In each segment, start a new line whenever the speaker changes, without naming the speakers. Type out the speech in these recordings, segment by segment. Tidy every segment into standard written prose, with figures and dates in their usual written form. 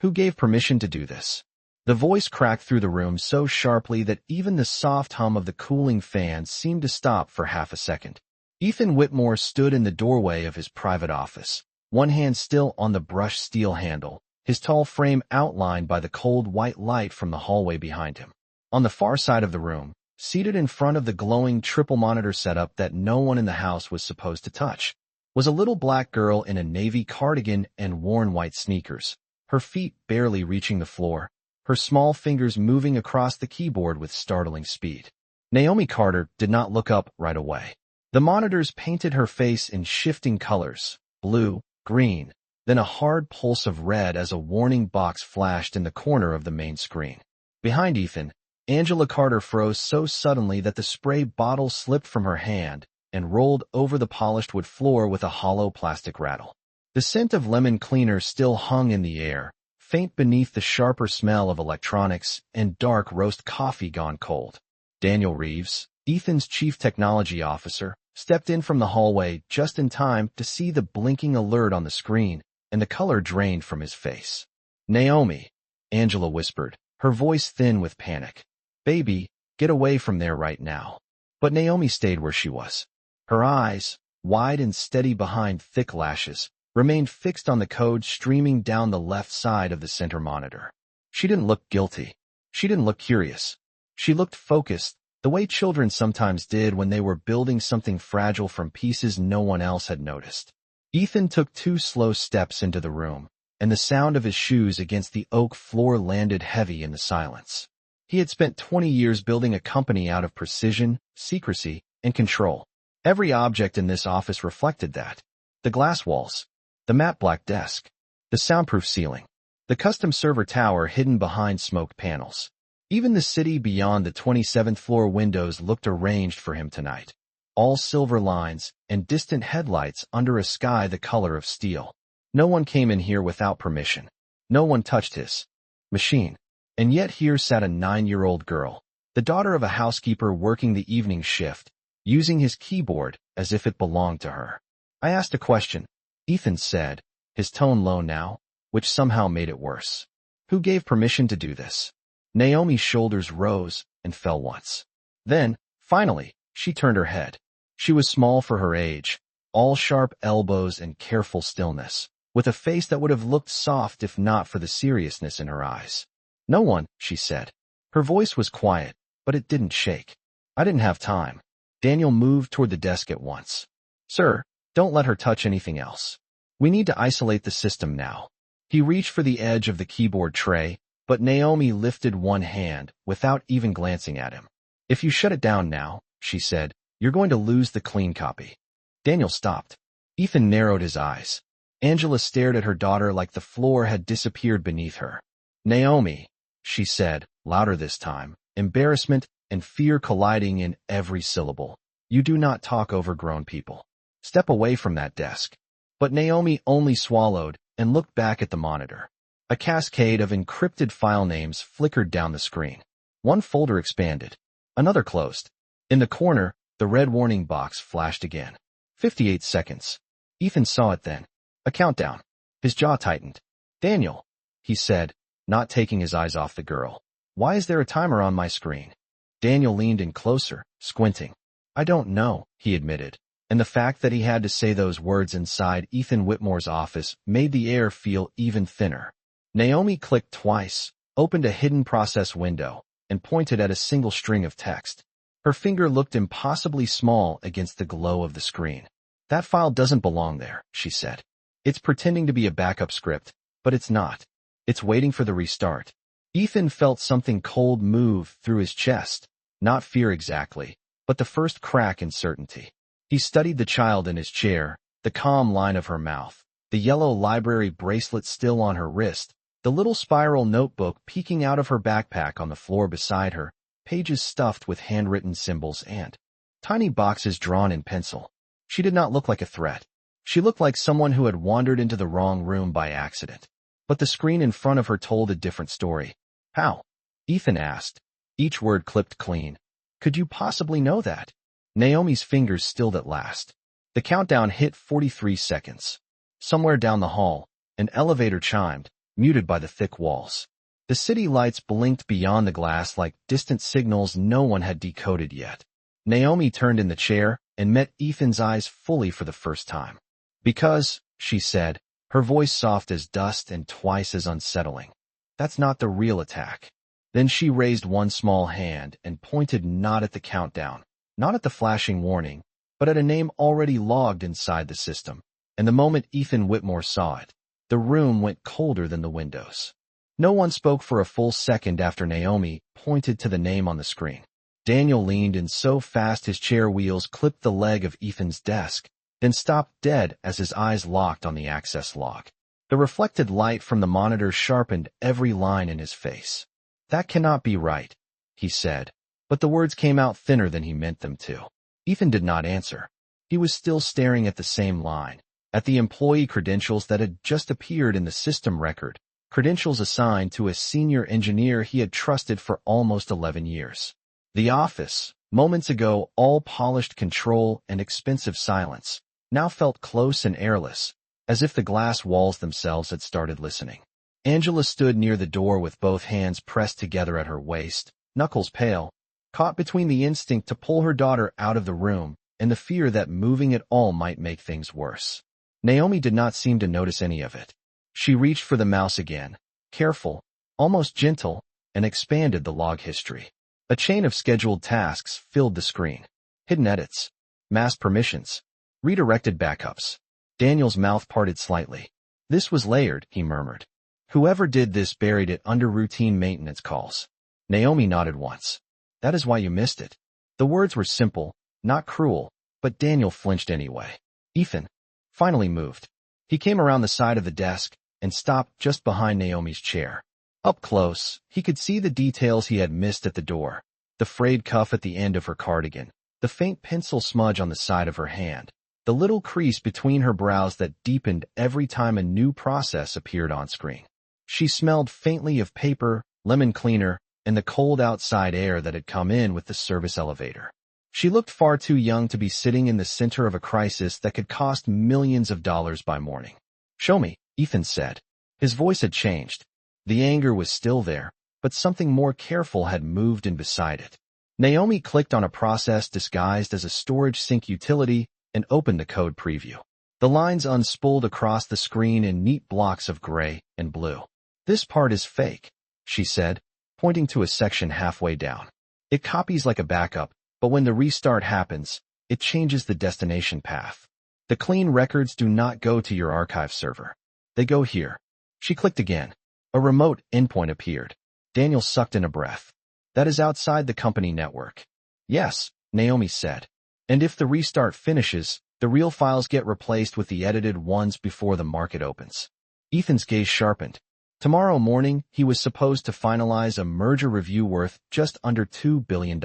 Who gave permission to do this? The voice cracked through the room so sharply that even the soft hum of the cooling fan seemed to stop for half a second. Ethan Whitmore stood in the doorway of his private office, one hand still on the brushed steel handle, his tall frame outlined by the cold white light from the hallway behind him. On the far side of the room, seated in front of the glowing triple-monitor setup that no one in the house was supposed to touch, was a little black girl in a navy cardigan and worn white sneakers, her feet barely reaching the floor, her small fingers moving across the keyboard with startling speed. Naomi Carter did not look up right away. The monitors painted her face in shifting colors, blue, green, then a hard pulse of red as a warning box flashed in the corner of the main screen. Behind Ethan, Angela Carter froze so suddenly that the spray bottle slipped from her hand and rolled over the polished wood floor with a hollow plastic rattle. The scent of lemon cleaner still hung in the air, faint beneath the sharper smell of electronics and dark roast coffee gone cold. Daniel Reeves, Ethan's chief technology officer, stepped in from the hallway just in time to see the blinking alert on the screen, and the color drained from his face. "Naomi," Angela whispered, her voice thin with panic. "Baby, get away from there right now." But Naomi stayed where she was. Her eyes, wide and steady behind thick lashes, remained fixed on the code streaming down the left side of the center monitor. She didn't look guilty. She didn't look curious. She looked focused, the way children sometimes did when they were building something fragile from pieces no one else had noticed. Ethan took 2 slow steps into the room, and the sound of his shoes against the oak floor landed heavy in the silence. He had spent 20 years building a company out of precision, secrecy, and control. Every object in this office reflected that. The glass walls, the matte black desk, the soundproof ceiling, the custom server tower hidden behind smoke panels. Even the city beyond the 27th floor windows looked arranged for him tonight. All silver lines and distant headlights under a sky the color of steel. No one came in here without permission. No one touched his machine. And yet here sat a 9-year-old girl, the daughter of a housekeeper working the evening shift, using his keyboard as if it belonged to her. "I asked a question," Ethan said, his tone low now, which somehow made it worse. "Who gave permission to do this?" Naomi's shoulders rose and fell once. Then, finally, she turned her head. She was small for her age, all sharp elbows and careful stillness, with a face that would have looked soft if not for the seriousness in her eyes. "No one," she said. Her voice was quiet, but it didn't shake. "I didn't have time." Daniel moved toward the desk at once. "Sir, don't let her touch anything else. We need to isolate the system now." He reached for the edge of the keyboard tray, but Naomi lifted one hand without even glancing at him. "If you shut it down now," she said, "you're going to lose the clean copy." Daniel stopped. Ethan narrowed his eyes. Angela stared at her daughter like the floor had disappeared beneath her. "Naomi," she said, louder this time, embarrassment and fear colliding in every syllable. "You do not talk over grown people. Step away from that desk." But Naomi only swallowed and looked back at the monitor. A cascade of encrypted file names flickered down the screen. One folder expanded. Another closed. In the corner, the red warning box flashed again. 58 seconds. Ethan saw it then. A countdown. His jaw tightened. "Daniel," he said, not taking his eyes off the girl. "Why is there a timer on my screen?" Daniel leaned in closer, squinting. "I don't know," he admitted, and the fact that he had to say those words inside Ethan Whitmore's office made the air feel even thinner. Naomi clicked twice, opened a hidden process window, and pointed at a single string of text. Her finger looked impossibly small against the glow of the screen. "That file doesn't belong there," she said. "It's pretending to be a backup script, but it's not. It's waiting for the restart." Ethan felt something cold move through his chest, not fear exactly, but the first crack in certainty. He studied the child in his chair, the calm line of her mouth, the yellow library bracelet still on her wrist, the little spiral notebook peeking out of her backpack on the floor beside her, pages stuffed with handwritten symbols and tiny boxes drawn in pencil. She did not look like a threat. She looked like someone who had wandered into the wrong room by accident. But the screen in front of her told a different story. "How?" Ethan asked, each word clipped clean. "Could you possibly know that?" Naomi's fingers stilled at last. The countdown hit 43 seconds. Somewhere down the hall, an elevator chimed, muted by the thick walls. The city lights blinked beyond the glass like distant signals no one had decoded yet. Naomi turned in the chair and met Ethan's eyes fully for the first time. "Because," she said, her voice soft as dust and twice as unsettling, "that's not the real attack." Then she raised one small hand and pointed not at the countdown, not at the flashing warning, but at a name already logged inside the system. And the moment Ethan Whitmore saw it, the room went colder than the windows. No one spoke for a full second after Naomi pointed to the name on the screen. Daniel leaned in so fast his chair wheels clipped the leg of Ethan's desk, then stopped dead as his eyes locked on the access log. The reflected light from the monitor sharpened every line in his face. "That cannot be right," he said, but the words came out thinner than he meant them to. Ethan did not answer. He was still staring at the same line, at the employee credentials that had just appeared in the system record, credentials assigned to a senior engineer he had trusted for almost 11 years. The office, moments ago all polished control and expensive silence, now felt close and airless, as if the glass walls themselves had started listening. Angela stood near the door with both hands pressed together at her waist, knuckles pale, caught between the instinct to pull her daughter out of the room and the fear that moving at all might make things worse. Naomi did not seem to notice any of it. She reached for the mouse again, careful, almost gentle, and expanded the log history. A chain of scheduled tasks filled the screen. Hidden edits, masked permissions, redirected backups. Daniel's mouth parted slightly. "This was layered," he murmured. "Whoever did this buried it under routine maintenance calls." Naomi nodded once. "That is why you missed it." The words were simple, not cruel, but Daniel flinched anyway. Ethan finally moved. He came around the side of the desk and stopped just behind Naomi's chair. Up close, he could see the details he had missed at the door. The frayed cuff at the end of her cardigan, the faint pencil smudge on the side of her hand, the little crease between her brows that deepened every time a new process appeared on screen. She smelled faintly of paper, lemon cleaner, and the cold outside air that had come in with the service elevator. She looked far too young to be sitting in the center of a crisis that could cost millions of dollars by morning. "Show me," Ethan said. His voice had changed. The anger was still there, but something more careful had moved in beside it. Naomi clicked on a process disguised as a storage sync utility and opened the code preview. The lines unspooled across the screen in neat blocks of gray and blue. "This part is fake," she said, pointing to a section halfway down. "It copies like a backup, but when the restart happens, it changes the destination path. The clean records do not go to your archive server. They go here." She clicked again. A remote endpoint appeared. Daniel sucked in a breath. "That is outside the company network." "Yes," Naomi said. "And if the restart finishes, the real files get replaced with the edited ones before the market opens." Ethan's gaze sharpened. Tomorrow morning, he was supposed to finalize a merger review worth just under $2 billion.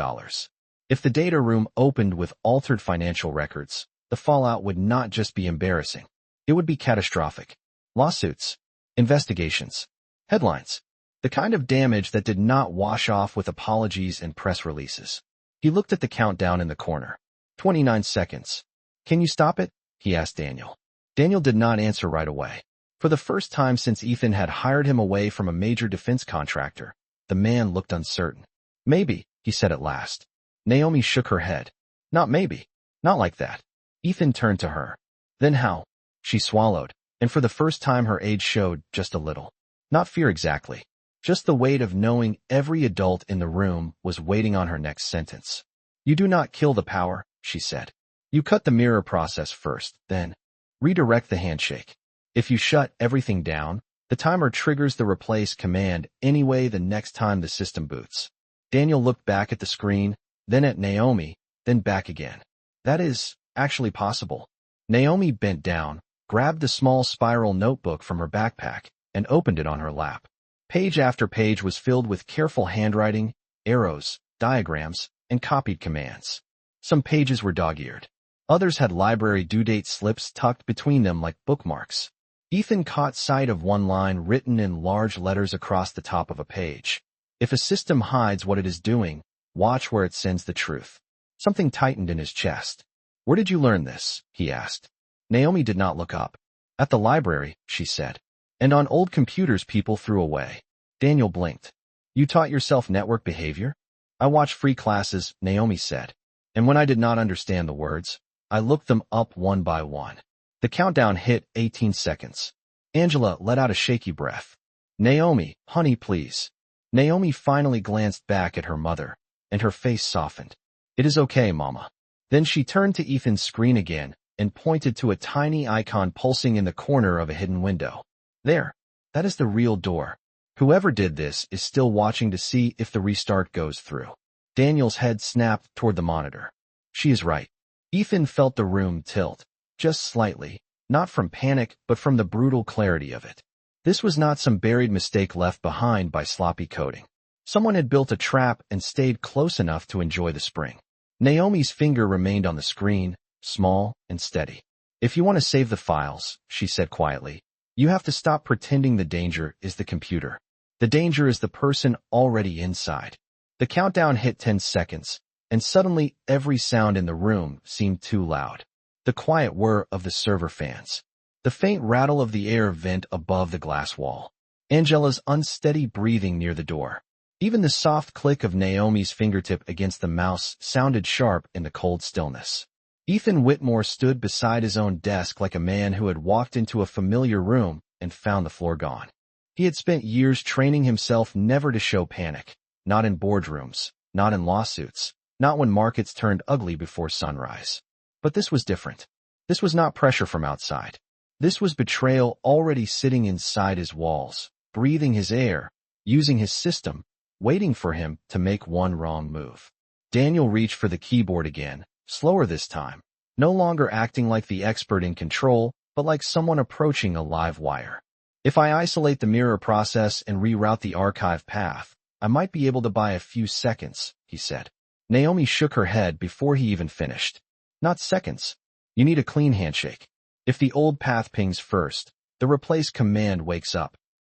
If the data room opened with altered financial records, the fallout would not just be embarrassing. It would be catastrophic. Lawsuits, investigations, headlines, the kind of damage that did not wash off with apologies and press releases. He looked at the countdown in the corner. 29 seconds. "Can you stop it?" he asked Daniel. Daniel did not answer right away. For the first time since Ethan had hired him away from a major defense contractor, the man looked uncertain. "Maybe," he said at last. Naomi shook her head. "Not maybe. Not like that." Ethan turned to her. "Then how?" She swallowed, and for the first time her age showed just a little. Not fear exactly, just the weight of knowing every adult in the room was waiting on her next sentence. "You do not kill the power," she said. "You cut the mirror process first, then redirect the handshake. If you shut everything down, the timer triggers the replace command anyway the next time the system boots." Daniel looked back at the screen, then at Naomi, then back again. "That is actually possible." Naomi bent down, grabbed the small spiral notebook from her backpack, and opened it on her lap. Page after page was filled with careful handwriting, arrows, diagrams, and copied commands. Some pages were dog-eared. Others had library due date slips tucked between them like bookmarks. Ethan caught sight of one line written in large letters across the top of a page. "If a system hides what it is doing, watch where it sends the truth." Something tightened in his chest. "Where did you learn this?" he asked. Naomi did not look up. "At the library," she said. And on old computers people threw away. Daniel blinked. You taught yourself network behavior? I watched free classes, Naomi said. And when I did not understand the words, I looked them up one by one. The countdown hit 18 seconds. Angela let out a shaky breath. Naomi, honey, please. Naomi finally glanced back at her mother, and her face softened. It is okay, Mama. Then she turned to Ethan's screen again and pointed to a tiny icon pulsing in the corner of a hidden window. There. That is the real door. Whoever did this is still watching to see if the restart goes through. Daniel's head snapped toward the monitor. She is right. Ethan felt the room tilt, just slightly, not from panic but from the brutal clarity of it. This was not some buried mistake left behind by sloppy coding. Someone had built a trap and stayed close enough to enjoy the spring. Naomi's finger remained on the screen, small and steady. If you want to save the files, she said quietly, you have to stop pretending the danger is the computer. The danger is the person already inside. The countdown hit 10 seconds, and suddenly every sound in the room seemed too loud. The quiet whir of the server fans. The faint rattle of the air vent above the glass wall. Angela's unsteady breathing near the door. Even the soft click of Naomi's fingertip against the mouse sounded sharp in the cold stillness. Ethan Whitmore stood beside his own desk like a man who had walked into a familiar room and found the floor gone. He had spent years training himself never to show panic, not in boardrooms, not in lawsuits, not when markets turned ugly before sunrise. But this was different. This was not pressure from outside. This was betrayal already sitting inside his walls, breathing his air, using his system, waiting for him to make one wrong move. Daniel reached for the keyboard again, slower this time, no longer acting like the expert in control, but like someone approaching a live wire. If I isolate the mirror process and reroute the archive path, I might be able to buy a few seconds, he said. Naomi shook her head before he even finished. Not seconds. You need a clean handshake. If the old path pings first, the replace command wakes up.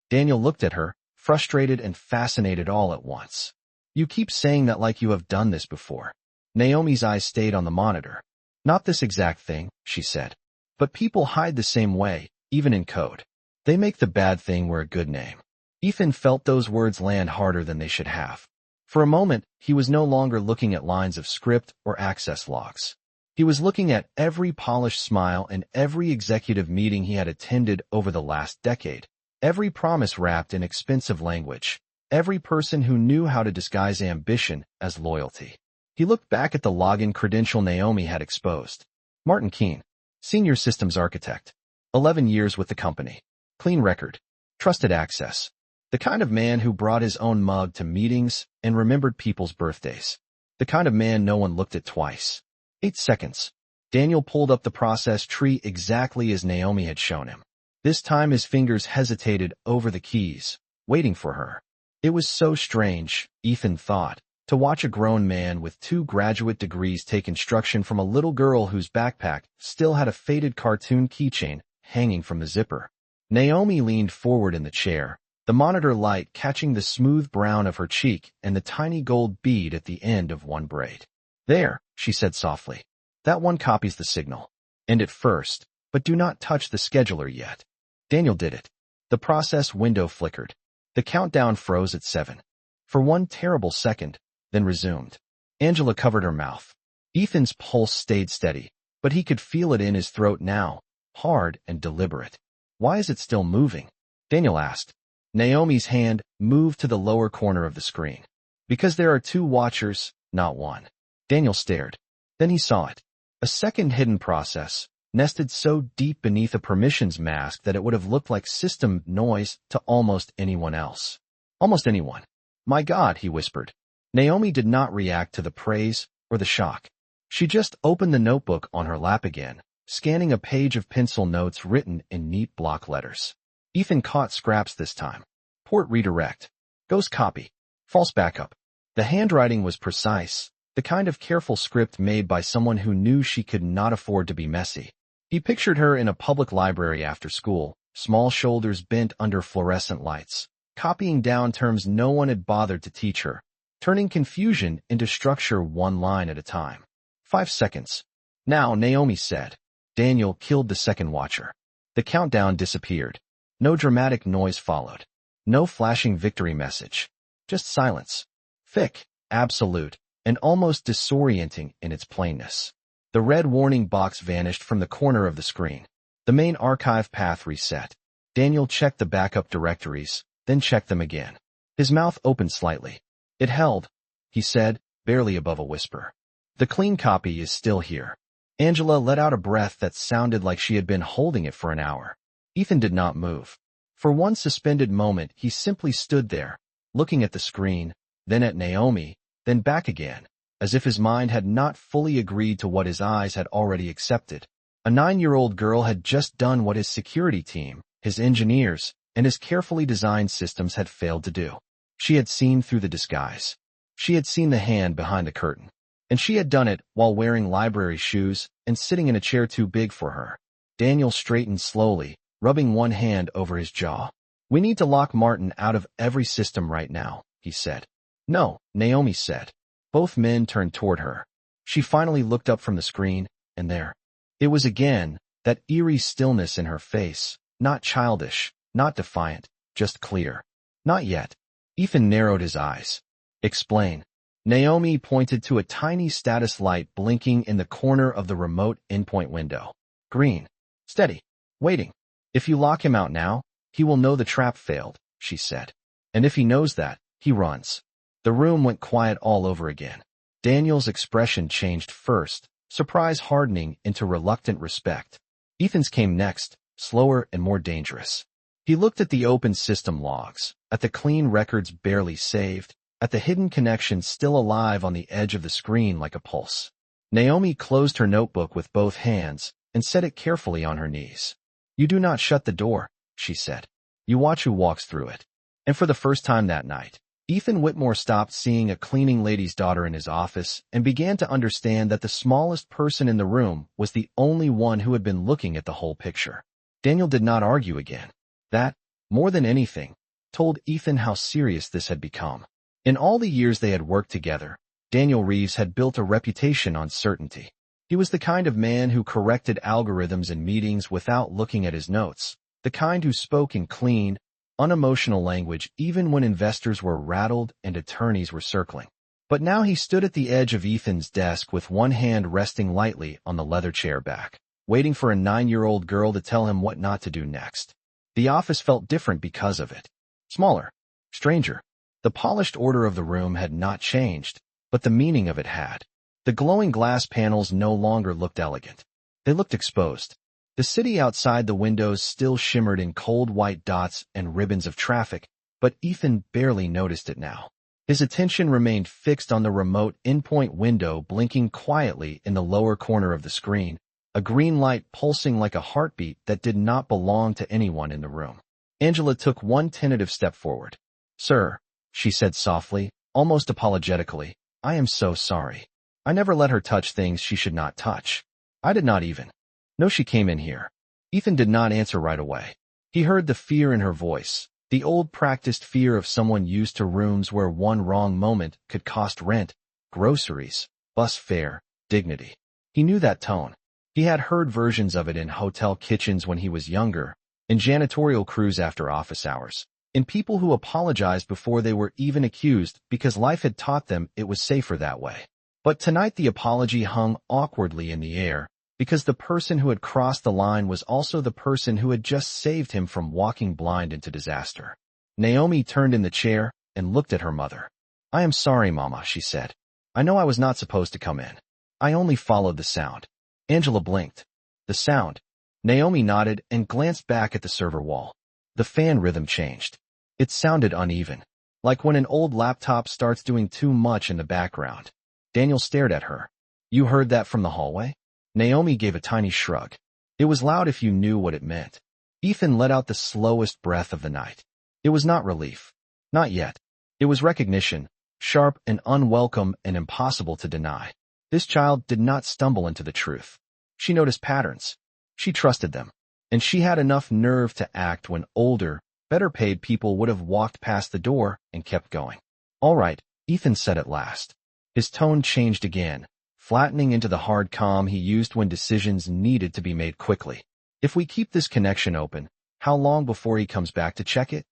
Daniel looked at her, frustrated and fascinated all at once. You keep saying that like you have done this before. Naomi's eyes stayed on the monitor. Not this exact thing, she said. But people hide the same way, even in code. They make the bad thing wear a good name. Ethan felt those words land harder than they should have. For a moment, he was no longer looking at lines of script or access logs. He was looking at every polished smile and every executive meeting he had attended over the last decade, every promise wrapped in expensive language, every person who knew how to disguise ambition as loyalty. He looked back at the login credential Naomi had exposed. Martin Keene, Senior Systems Architect. 11 years with the company. Clean record. Trusted access. The kind of man who brought his own mug to meetings and remembered people's birthdays. The kind of man no one looked at twice. 8 seconds. Daniel pulled up the process tree exactly as Naomi had shown him. This time his fingers hesitated over the keys, waiting for her. It was so strange, Ethan thought, to watch a grown man with 2 graduate degrees take instruction from a little girl whose backpack still had a faded cartoon keychain hanging from the zipper. Naomi leaned forward in the chair, the monitor light catching the smooth brown of her cheek and the tiny gold bead at the end of one braid. There, she said softly. That one copies the signal. End it first, but do not touch the scheduler yet. Daniel did it. The process window flickered. The countdown froze at 7. For one terrible second, then resumed. Angela covered her mouth. Ethan's pulse stayed steady, but he could feel it in his throat now, hard and deliberate. Why is it still moving? Daniel asked. Naomi's hand moved to the lower corner of the screen. Because there are 2 watchers, not one. Daniel stared. Then he saw it. A second hidden process, nested so deep beneath a permissions mask that it would have looked like system noise to almost anyone else. Almost anyone. My God, he whispered. Naomi did not react to the praise or the shock. She just opened the notebook on her lap again, scanning a page of pencil notes written in neat block letters. Ethan caught scraps this time. Port redirect. Ghost copy. False backup. The handwriting was precise, the kind of careful script made by someone who knew she could not afford to be messy. He pictured her in a public library after school, small shoulders bent under fluorescent lights, copying down terms no one had bothered to teach her, turning confusion into structure one line at a time. 5 seconds. Now, Naomi said. Daniel killed the second watcher. The countdown disappeared. No dramatic noise followed. No flashing victory message. Just silence. Thick, absolute, and almost disorienting in its plainness. The red warning box vanished from the corner of the screen. The main archive path reset. Daniel checked the backup directories, then checked them again. His mouth opened slightly. It held, he said, barely above a whisper. The clean copy is still here. Angela let out a breath that sounded like she had been holding it for an hour. Ethan did not move. For one suspended moment, he simply stood there, looking at the screen, then at Naomi, then back again, as if his mind had not fully agreed to what his eyes had already accepted. A 9-year-old girl had just done what his security team, his engineers, and his carefully designed systems had failed to do. She had seen through the disguise. She had seen the hand behind the curtain. And she had done it while wearing library shoes and sitting in a chair too big for her. Daniel straightened slowly, rubbing one hand over his jaw. "We need to lock Martin out of every system right now," he said. "No," Naomi said. Both men turned toward her. She finally looked up from the screen, and there it was again, that eerie stillness in her face, not childish, not defiant, just clear. "Not yet." Ethan narrowed his eyes. "Explain." Naomi pointed to a tiny status light blinking in the corner of the remote endpoint window. "Green. Steady. Waiting. If you lock him out now, he will know the trap failed," she said. "And if he knows that, he runs." The room went quiet all over again. Daniel's expression changed first, surprise hardening into reluctant respect. Ethan's came next, slower and more dangerous. He looked at the open system logs, at the clean records barely saved, at the hidden connection still alive on the edge of the screen like a pulse. Naomi closed her notebook with both hands and set it carefully on her knees. "You do not shut the door," she said. "You watch who walks through it." And for the first time that night, Ethan Whitmore stopped seeing a cleaning lady's daughter in his office and began to understand that the smallest person in the room was the only one who had been looking at the whole picture. Daniel did not argue again. That, more than anything, told Ethan how serious this had become. In all the years they had worked together, Daniel Reeves had built a reputation on certainty. He was the kind of man who corrected algorithms in meetings without looking at his notes, the kind who spoke in clean, unemotional language even when investors were rattled and attorneys were circling. But now he stood at the edge of Ethan's desk with one hand resting lightly on the leather chair back, waiting for a 9-year-old girl to tell him what not to do next. The office felt different because of it. Smaller. Stranger. The polished order of the room had not changed, but the meaning of it had. The glowing glass panels no longer looked elegant. They looked exposed. The city outside the windows still shimmered in cold white dots and ribbons of traffic, but Ethan barely noticed it now. His attention remained fixed on the remote endpoint window blinking quietly in the lower corner of the screen, a green light pulsing like a heartbeat that did not belong to anyone in the room. Angela took one tentative step forward. "Sir," she said softly, almost apologetically, "I am so sorry. I never let her touch things she should not touch. I did not even know she came in here." Ethan did not answer right away. He heard the fear in her voice, the old practiced fear of someone used to rooms where one wrong moment could cost rent, groceries, bus fare, dignity. He knew that tone. He had heard versions of it in hotel kitchens when he was younger, in janitorial crews after office hours, in people who apologized before they were even accused because life had taught them it was safer that way. But tonight the apology hung awkwardly in the air, because the person who had crossed the line was also the person who had just saved him from walking blind into disaster. Naomi turned in the chair and looked at her mother. "I am sorry, Mama," she said. "I know I was not supposed to come in. I only followed the sound." Angela blinked. "The sound?" Naomi nodded and glanced back at the server wall. The fan rhythm changed. It sounded uneven, like when an old laptop starts doing too much in the background. Daniel stared at her. "You heard that from the hallway?" Naomi gave a tiny shrug. "It was loud if you knew what it meant." Ethan let out the slowest breath of the night. It was not relief. Not yet. It was recognition, sharp and unwelcome and impossible to deny. This child did not stumble into the truth. She noticed patterns. She trusted them. And she had enough nerve to act when older, better-paid people would have walked past the door and kept going. "All right," Ethan said at last. His tone changed again, flattening into the hard calm he used when decisions needed to be made quickly. "If we keep this connection open, How long before he comes back to check it?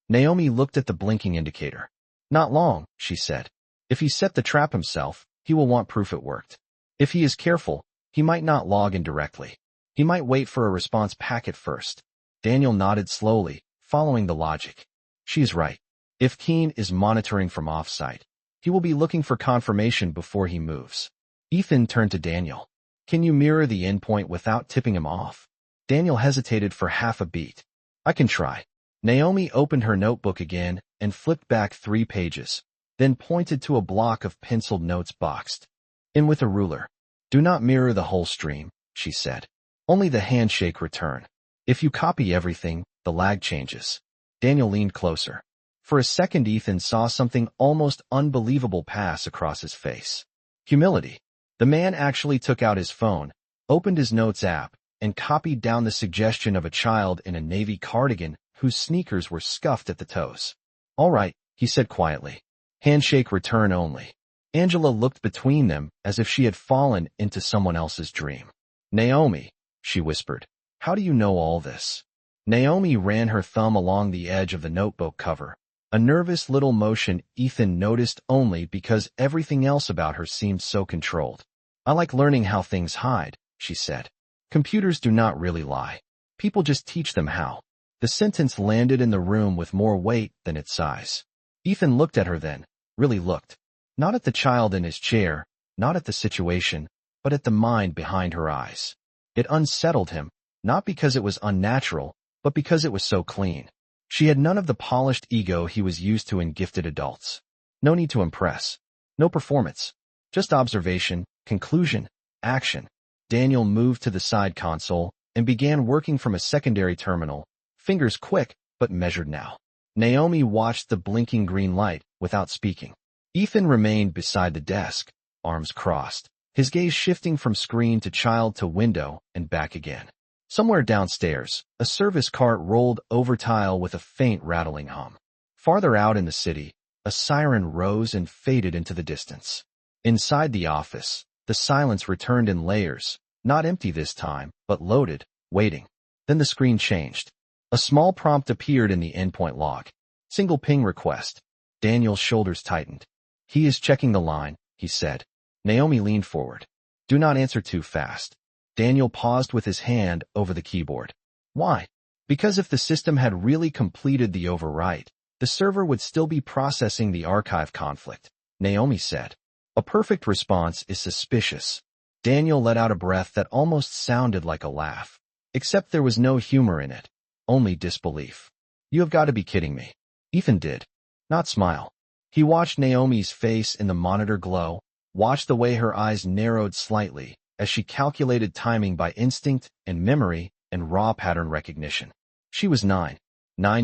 Naomi looked at the blinking indicator. Not long, she said. If he set the trap himself, he will want proof it worked. If he is careful, he might not log in directly. He might wait for a response packet first. Daniel nodded slowly, following the logic. She's right. If Keen is monitoring from off-site, he will be looking for confirmation before he moves. Ethan turned to Daniel. Can you mirror the endpoint without tipping him off? Daniel hesitated for half a beat. I can try. Naomi opened her notebook again and flipped back 3 pages, then pointed to a block of penciled notes boxed in with a ruler. Do not mirror the whole stream, she said. Only the handshake return. If you copy everything, the lag changes. Daniel leaned closer. For a second, Ethan saw something almost unbelievable pass across his face. Humility. The man actually took out his phone, opened his notes app, and copied down the suggestion of a child in a navy cardigan whose sneakers were scuffed at the toes. All right, he said quietly. Handshake return only. Angela looked between them as if she had fallen into someone else's dream. Naomi, she whispered, how do you know all this? Naomi ran her thumb along the edge of the notebook cover, a nervous little motion Ethan noticed only because everything else about her seemed so controlled. I like learning how things hide, she said. Computers do not really lie. People just teach them how. The sentence landed in the room with more weight than its size. Ethan looked at her then, really looked. Not at the child in his chair, not at the situation, but at the mind behind her eyes. It unsettled him, not because it was unnatural, but because it was so clean. She had none of the polished ego he was used to in gifted adults. No need to impress. No performance. Just observation, conclusion, action. Daniel moved to the side console and began working from a secondary terminal, fingers quick but measured now. Naomi watched the blinking green light without speaking. Ethan remained beside the desk, arms crossed, his gaze shifting from screen to child to window and back again. Somewhere downstairs, a service cart rolled over tile with a faint rattling hum. Farther out in the city, a siren rose and faded into the distance. Inside the office, the silence returned in layers, not empty this time, but loaded, waiting. Then the screen changed. A small prompt appeared in the endpoint log. Single ping request. Daniel's shoulders tightened. He is checking the line, he said. Naomi leaned forward. Do not answer too fast. Daniel paused with his hand over the keyboard. Why? Because if the system had really completed the overwrite, the server would still be processing the archive conflict, Naomi said. A perfect response is suspicious. Daniel let out a breath that almost sounded like a laugh. Except there was no humor in it, only disbelief. You have got to be kidding me. Ethan did not smile. He watched Naomi's face in the monitor glow, watched the way her eyes narrowed slightly as she calculated timing by instinct and memory and raw pattern recognition. She was 9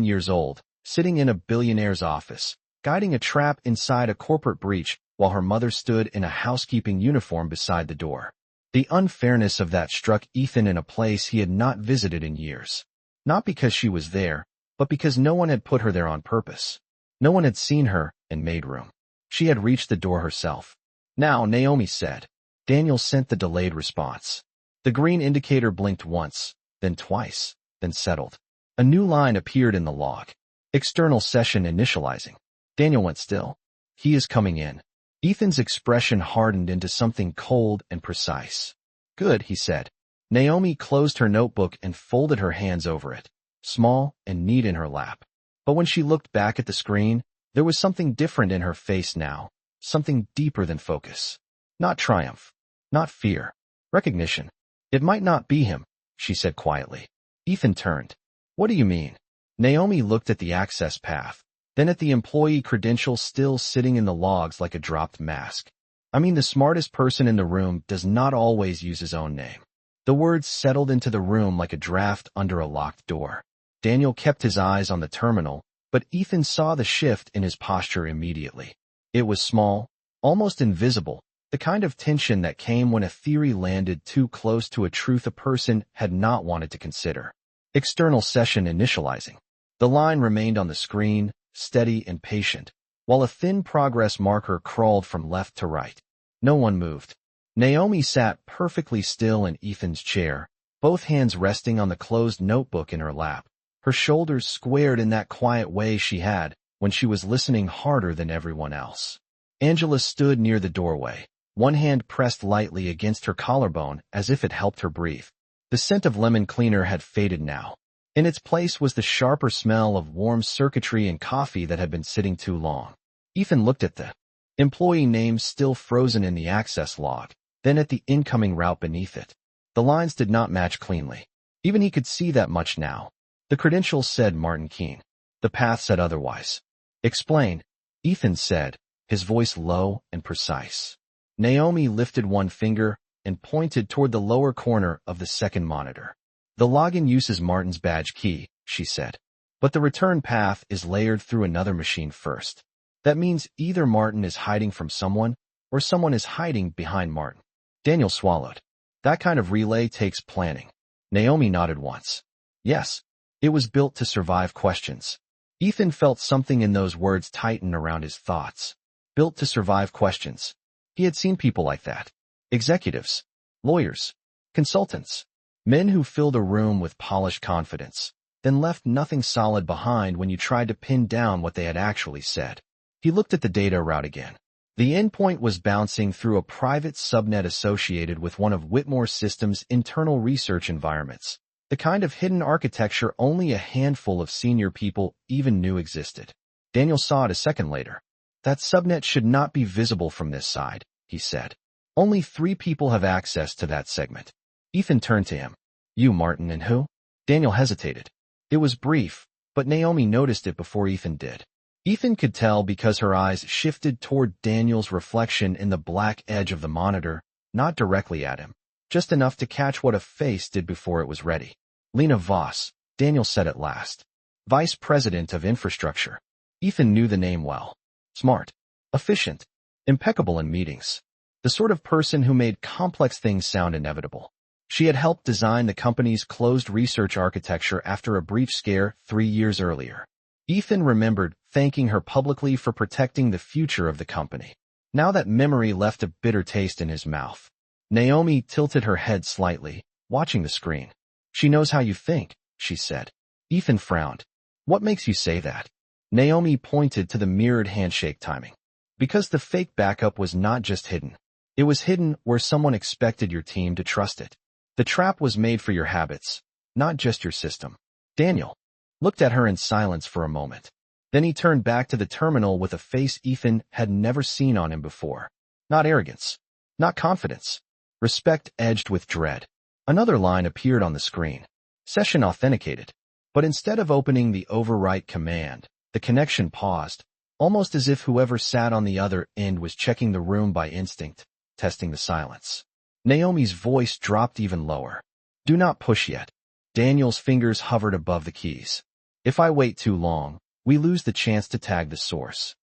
years old, sitting in a billionaire's office, guiding a trap inside a corporate breach while her mother stood in a housekeeping uniform beside the door. The unfairness of that struck Ethan in a place he had not visited in years. Not because she was there, but because no one had put her there on purpose. No one had seen her and made room. She had reached the door herself. Now, Naomi said. Daniel sent the delayed response. The green indicator blinked once, then twice, then settled. A new line appeared in the log. External session initializing. Daniel went still. He is coming in. Ethan's expression hardened into something cold and precise. Good, he said. Naomi closed her notebook and folded her hands over it, small and neat in her lap. But when she looked back at the screen, there was something different in her face now, something deeper than focus. Not triumph, not fear, recognition. It might not be him, she said quietly. Ethan turned. What do you mean? Naomi looked at the access path, then at the employee credentials still sitting in the logs like a dropped mask. I mean, the smartest person in the room does not always use his own name. The words settled into the room like a draft under a locked door. Daniel kept his eyes on the terminal, but Ethan saw the shift in his posture immediately. It was small, almost invisible, the kind of tension that came when a theory landed too close to a truth a person had not wanted to consider. External session initializing. The line remained on the screen, steady and patient, while a thin progress marker crawled from left to right. No one moved. Naomi sat perfectly still in Ethan's chair, both hands resting on the closed notebook in her lap. Her shoulders squared in that quiet way she had when she was listening harder than everyone else. Angela stood near the doorway, one hand pressed lightly against her collarbone as if it helped her breathe. The scent of lemon cleaner had faded now. In its place was the sharper smell of warm circuitry and coffee that had been sitting too long. Ethan looked at the employee name still frozen in the access log, then at the incoming route beneath it. The lines did not match cleanly. Even he could see that much now. The credentials said Martin Keene. The path said otherwise. Explain, Ethan said, his voice low and precise. Naomi lifted one finger and pointed toward the lower corner of the second monitor. The login uses Martin's badge key, she said. But the return path is layered through another machine first. That means either Martin is hiding from someone, or someone is hiding behind Martin. Daniel swallowed. That kind of relay takes planning. Naomi nodded once. Yes. It was built to survive questions. Ethan felt something in those words tighten around his thoughts. Built to survive questions. He had seen people like that. Executives, lawyers, consultants, men who filled a room with polished confidence, then left nothing solid behind when you tried to pin down what they had actually said. He looked at the data route again. The endpoint was bouncing through a private subnet associated with one of Whitmore Systems' internal research environments, the kind of hidden architecture only a handful of senior people even knew existed. Daniel saw it a second later. That subnet should not be visible from this side, he said. Only 3 people have access to that segment. Ethan turned to him. You, Martin, and who? Daniel hesitated. It was brief, but Naomi noticed it before Ethan did. Ethan could tell because her eyes shifted toward Daniel's reflection in the black edge of the monitor, not directly at him, just enough to catch what a face did before it was ready. Lena Voss, Daniel said at last. Vice President of Infrastructure. Ethan knew the name well. Smart, efficient, impeccable in meetings. The sort of person who made complex things sound inevitable. She had helped design the company's closed research architecture after a brief scare 3 years earlier. Ethan remembered thanking her publicly for protecting the future of the company. Now that memory left a bitter taste in his mouth. Naomi tilted her head slightly, watching the screen. She knows how you think, she said. Ethan frowned. What makes you say that? Naomi pointed to the mirrored handshake timing. Because the fake backup was not just hidden. It was hidden where someone expected your team to trust it. The trap was made for your habits, not just your system. Daniel looked at her in silence for a moment. Then he turned back to the terminal with a face Ethan had never seen on him before. Not arrogance. Not confidence. Respect edged with dread. Another line appeared on the screen. Session authenticated. But instead of opening the overwrite command, the connection paused, almost as if whoever sat on the other end was checking the room by instinct, testing the silence. Naomi's voice dropped even lower. Do not push yet. Daniel's fingers hovered above the keys. If I wait too long, we lose the chance to tag the source.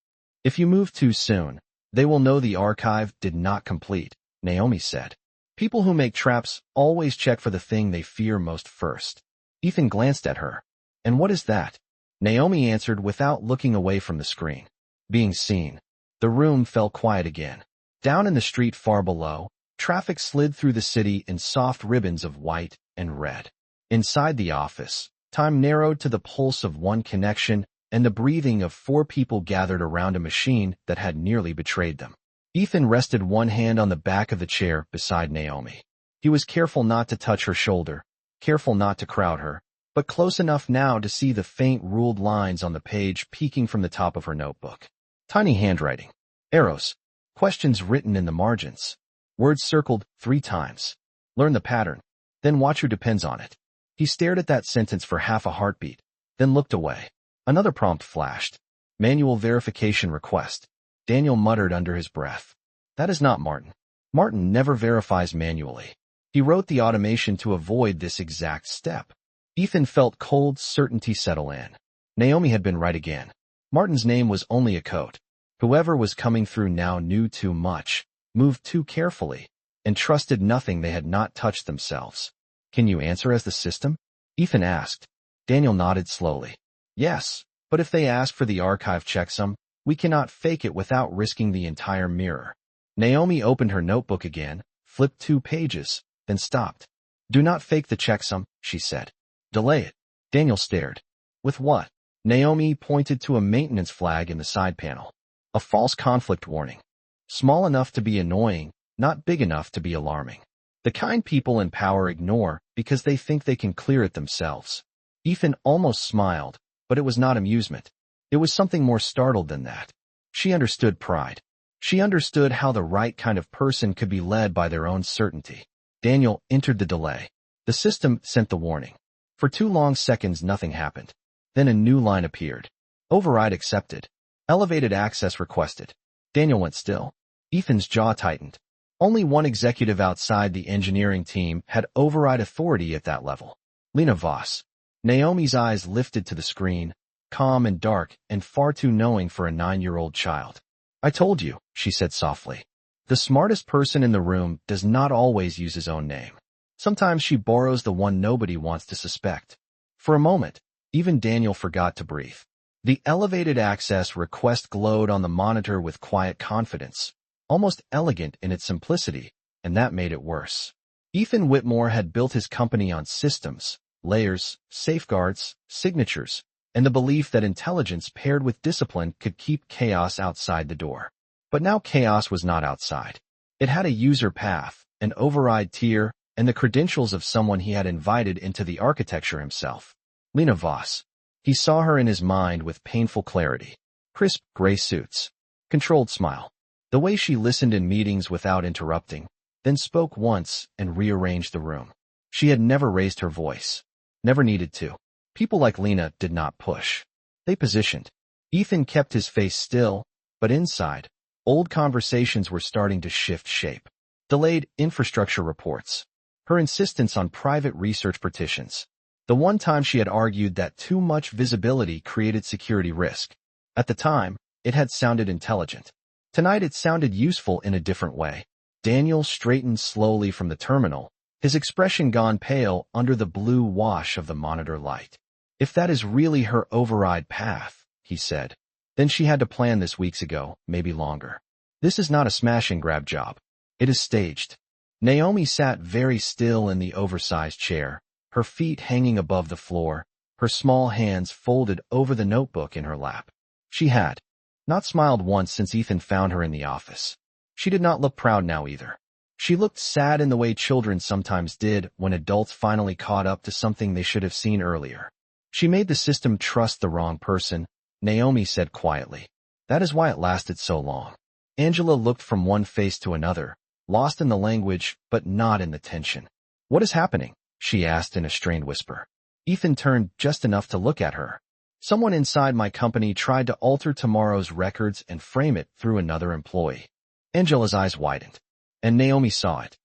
If you move too soon, they will know the archive did not complete, Naomi said. People who make traps always check for the thing they fear most first. Ethan glanced at her. And what is that? Naomi answered without looking away from the screen. Being seen. The room fell quiet again. Down in the street far below, traffic slid through the city in soft ribbons of white and red. Inside the office, time narrowed to the pulse of one connection and the breathing of 4 people gathered around a machine that had nearly betrayed them. Ethan rested one hand on the back of the chair beside Naomi. He was careful not to touch her shoulder, careful not to crowd her, but close enough now to see the faint ruled lines on the page peeking from the top of her notebook. Tiny handwriting. Arrows. Questions written in the margins. Words circled 3 times. Learn the pattern. Then watch who depends on it. He stared at that sentence for half a heartbeat, then looked away. Another prompt flashed. Manual verification request. Daniel muttered under his breath. That is not Martin. Martin never verifies manually. He wrote the automation to avoid this exact step. Ethan felt cold certainty settle in. Naomi had been right again. Martin's name was only a code. Whoever was coming through now knew too much, moved too carefully, and trusted nothing they had not touched themselves. Can you answer as the system? Ethan asked. Daniel nodded slowly. Yes, but if they ask for the archive checksum, we cannot fake it without risking the entire mirror. Naomi opened her notebook again, flipped 2 pages, then stopped. Do not fake the checksum, she said. Delay it. Daniel stared. With what? Naomi pointed to a maintenance flag in the side panel. A false conflict warning. Small enough to be annoying, not big enough to be alarming. The kind people in power ignore because they think they can clear it themselves. Ethan almost smiled, but it was not amusement. It was something more startled than that. She understood pride. She understood how the right kind of person could be led by their own certainty. Daniel entered the delay. The system sent the warning. For 2 long seconds nothing happened. Then a new line appeared. Override accepted. Elevated access requested. Daniel went still. Ethan's jaw tightened. Only one executive outside the engineering team had override authority at that level. Lena Voss. Naomi's eyes lifted to the screen, calm and dark and far too knowing for a 9-year-old child. I told you, she said softly. The smartest person in the room does not always use his own name. Sometimes she borrows the one nobody wants to suspect. For a moment, even Daniel forgot to breathe. The elevated access request glowed on the monitor with quiet confidence, almost elegant in its simplicity, and that made it worse. Ethan Whitmore had built his company on systems, layers, safeguards, signatures, and the belief that intelligence paired with discipline could keep chaos outside the door. But now chaos was not outside. It had a user path, an override tier, and the credentials of someone he had invited into the architecture himself. Lena Voss. He saw her in his mind with painful clarity. Crisp, gray suits. Controlled smile. The way she listened in meetings without interrupting, then spoke once and rearranged the room. She had never raised her voice. Never needed to. People like Lena did not push. They positioned. Ethan kept his face still, but inside, old conversations were starting to shift shape. Delayed infrastructure reports. Her insistence on private research petitions. The one time she had argued that too much visibility created security risk. At the time, it had sounded intelligent. Tonight it sounded useful in a different way. Daniel straightened slowly from the terminal, his expression gone pale under the blue wash of the monitor light. If that is really her override path, he said, then she had to plan this weeks ago, maybe longer. This is not a smash and grab job. It is staged. Naomi sat very still in the oversized chair, her feet hanging above the floor, her small hands folded over the notebook in her lap. She had not smiled once since Ethan found her in the office. She did not look proud now either. She looked sad in the way children sometimes did when adults finally caught up to something they should have seen earlier. She made the system trust the wrong person, Naomi said quietly. That is why it lasted so long. Angela looked from one face to another, lost in the language but not in the tension. What is happening? She asked in a strained whisper. Ethan turned just enough to look at her. Someone inside my company tried to alter tomorrow's records and frame it through another employee. Angela's eyes widened, and Naomi saw it.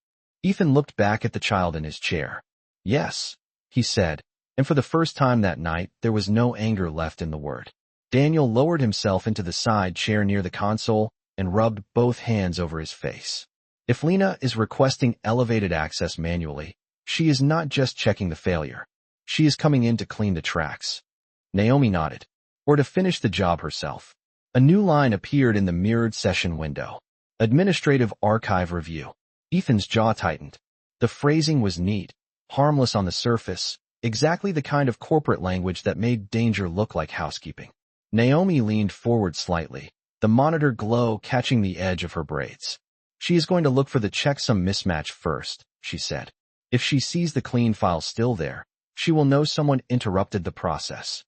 Ethan looked back at the child in his chair. Yes, he said, and for the first time that night there was no anger left in the word. Daniel lowered himself into the side chair near the console and rubbed both hands over his face. If Lena is requesting elevated access manually, she is not just checking the failure. She is coming in to clean the tracks. Naomi nodded. Or to finish the job herself. A new line appeared in the mirrored session window. Administrative Archive Review. Ethan's jaw tightened. The phrasing was neat, harmless on the surface, exactly the kind of corporate language that made danger look like housekeeping. Naomi leaned forward slightly, the monitor glow catching the edge of her braids. She is going to look for the checksum mismatch first, she said. If she sees the clean file still there, she will know someone interrupted the process.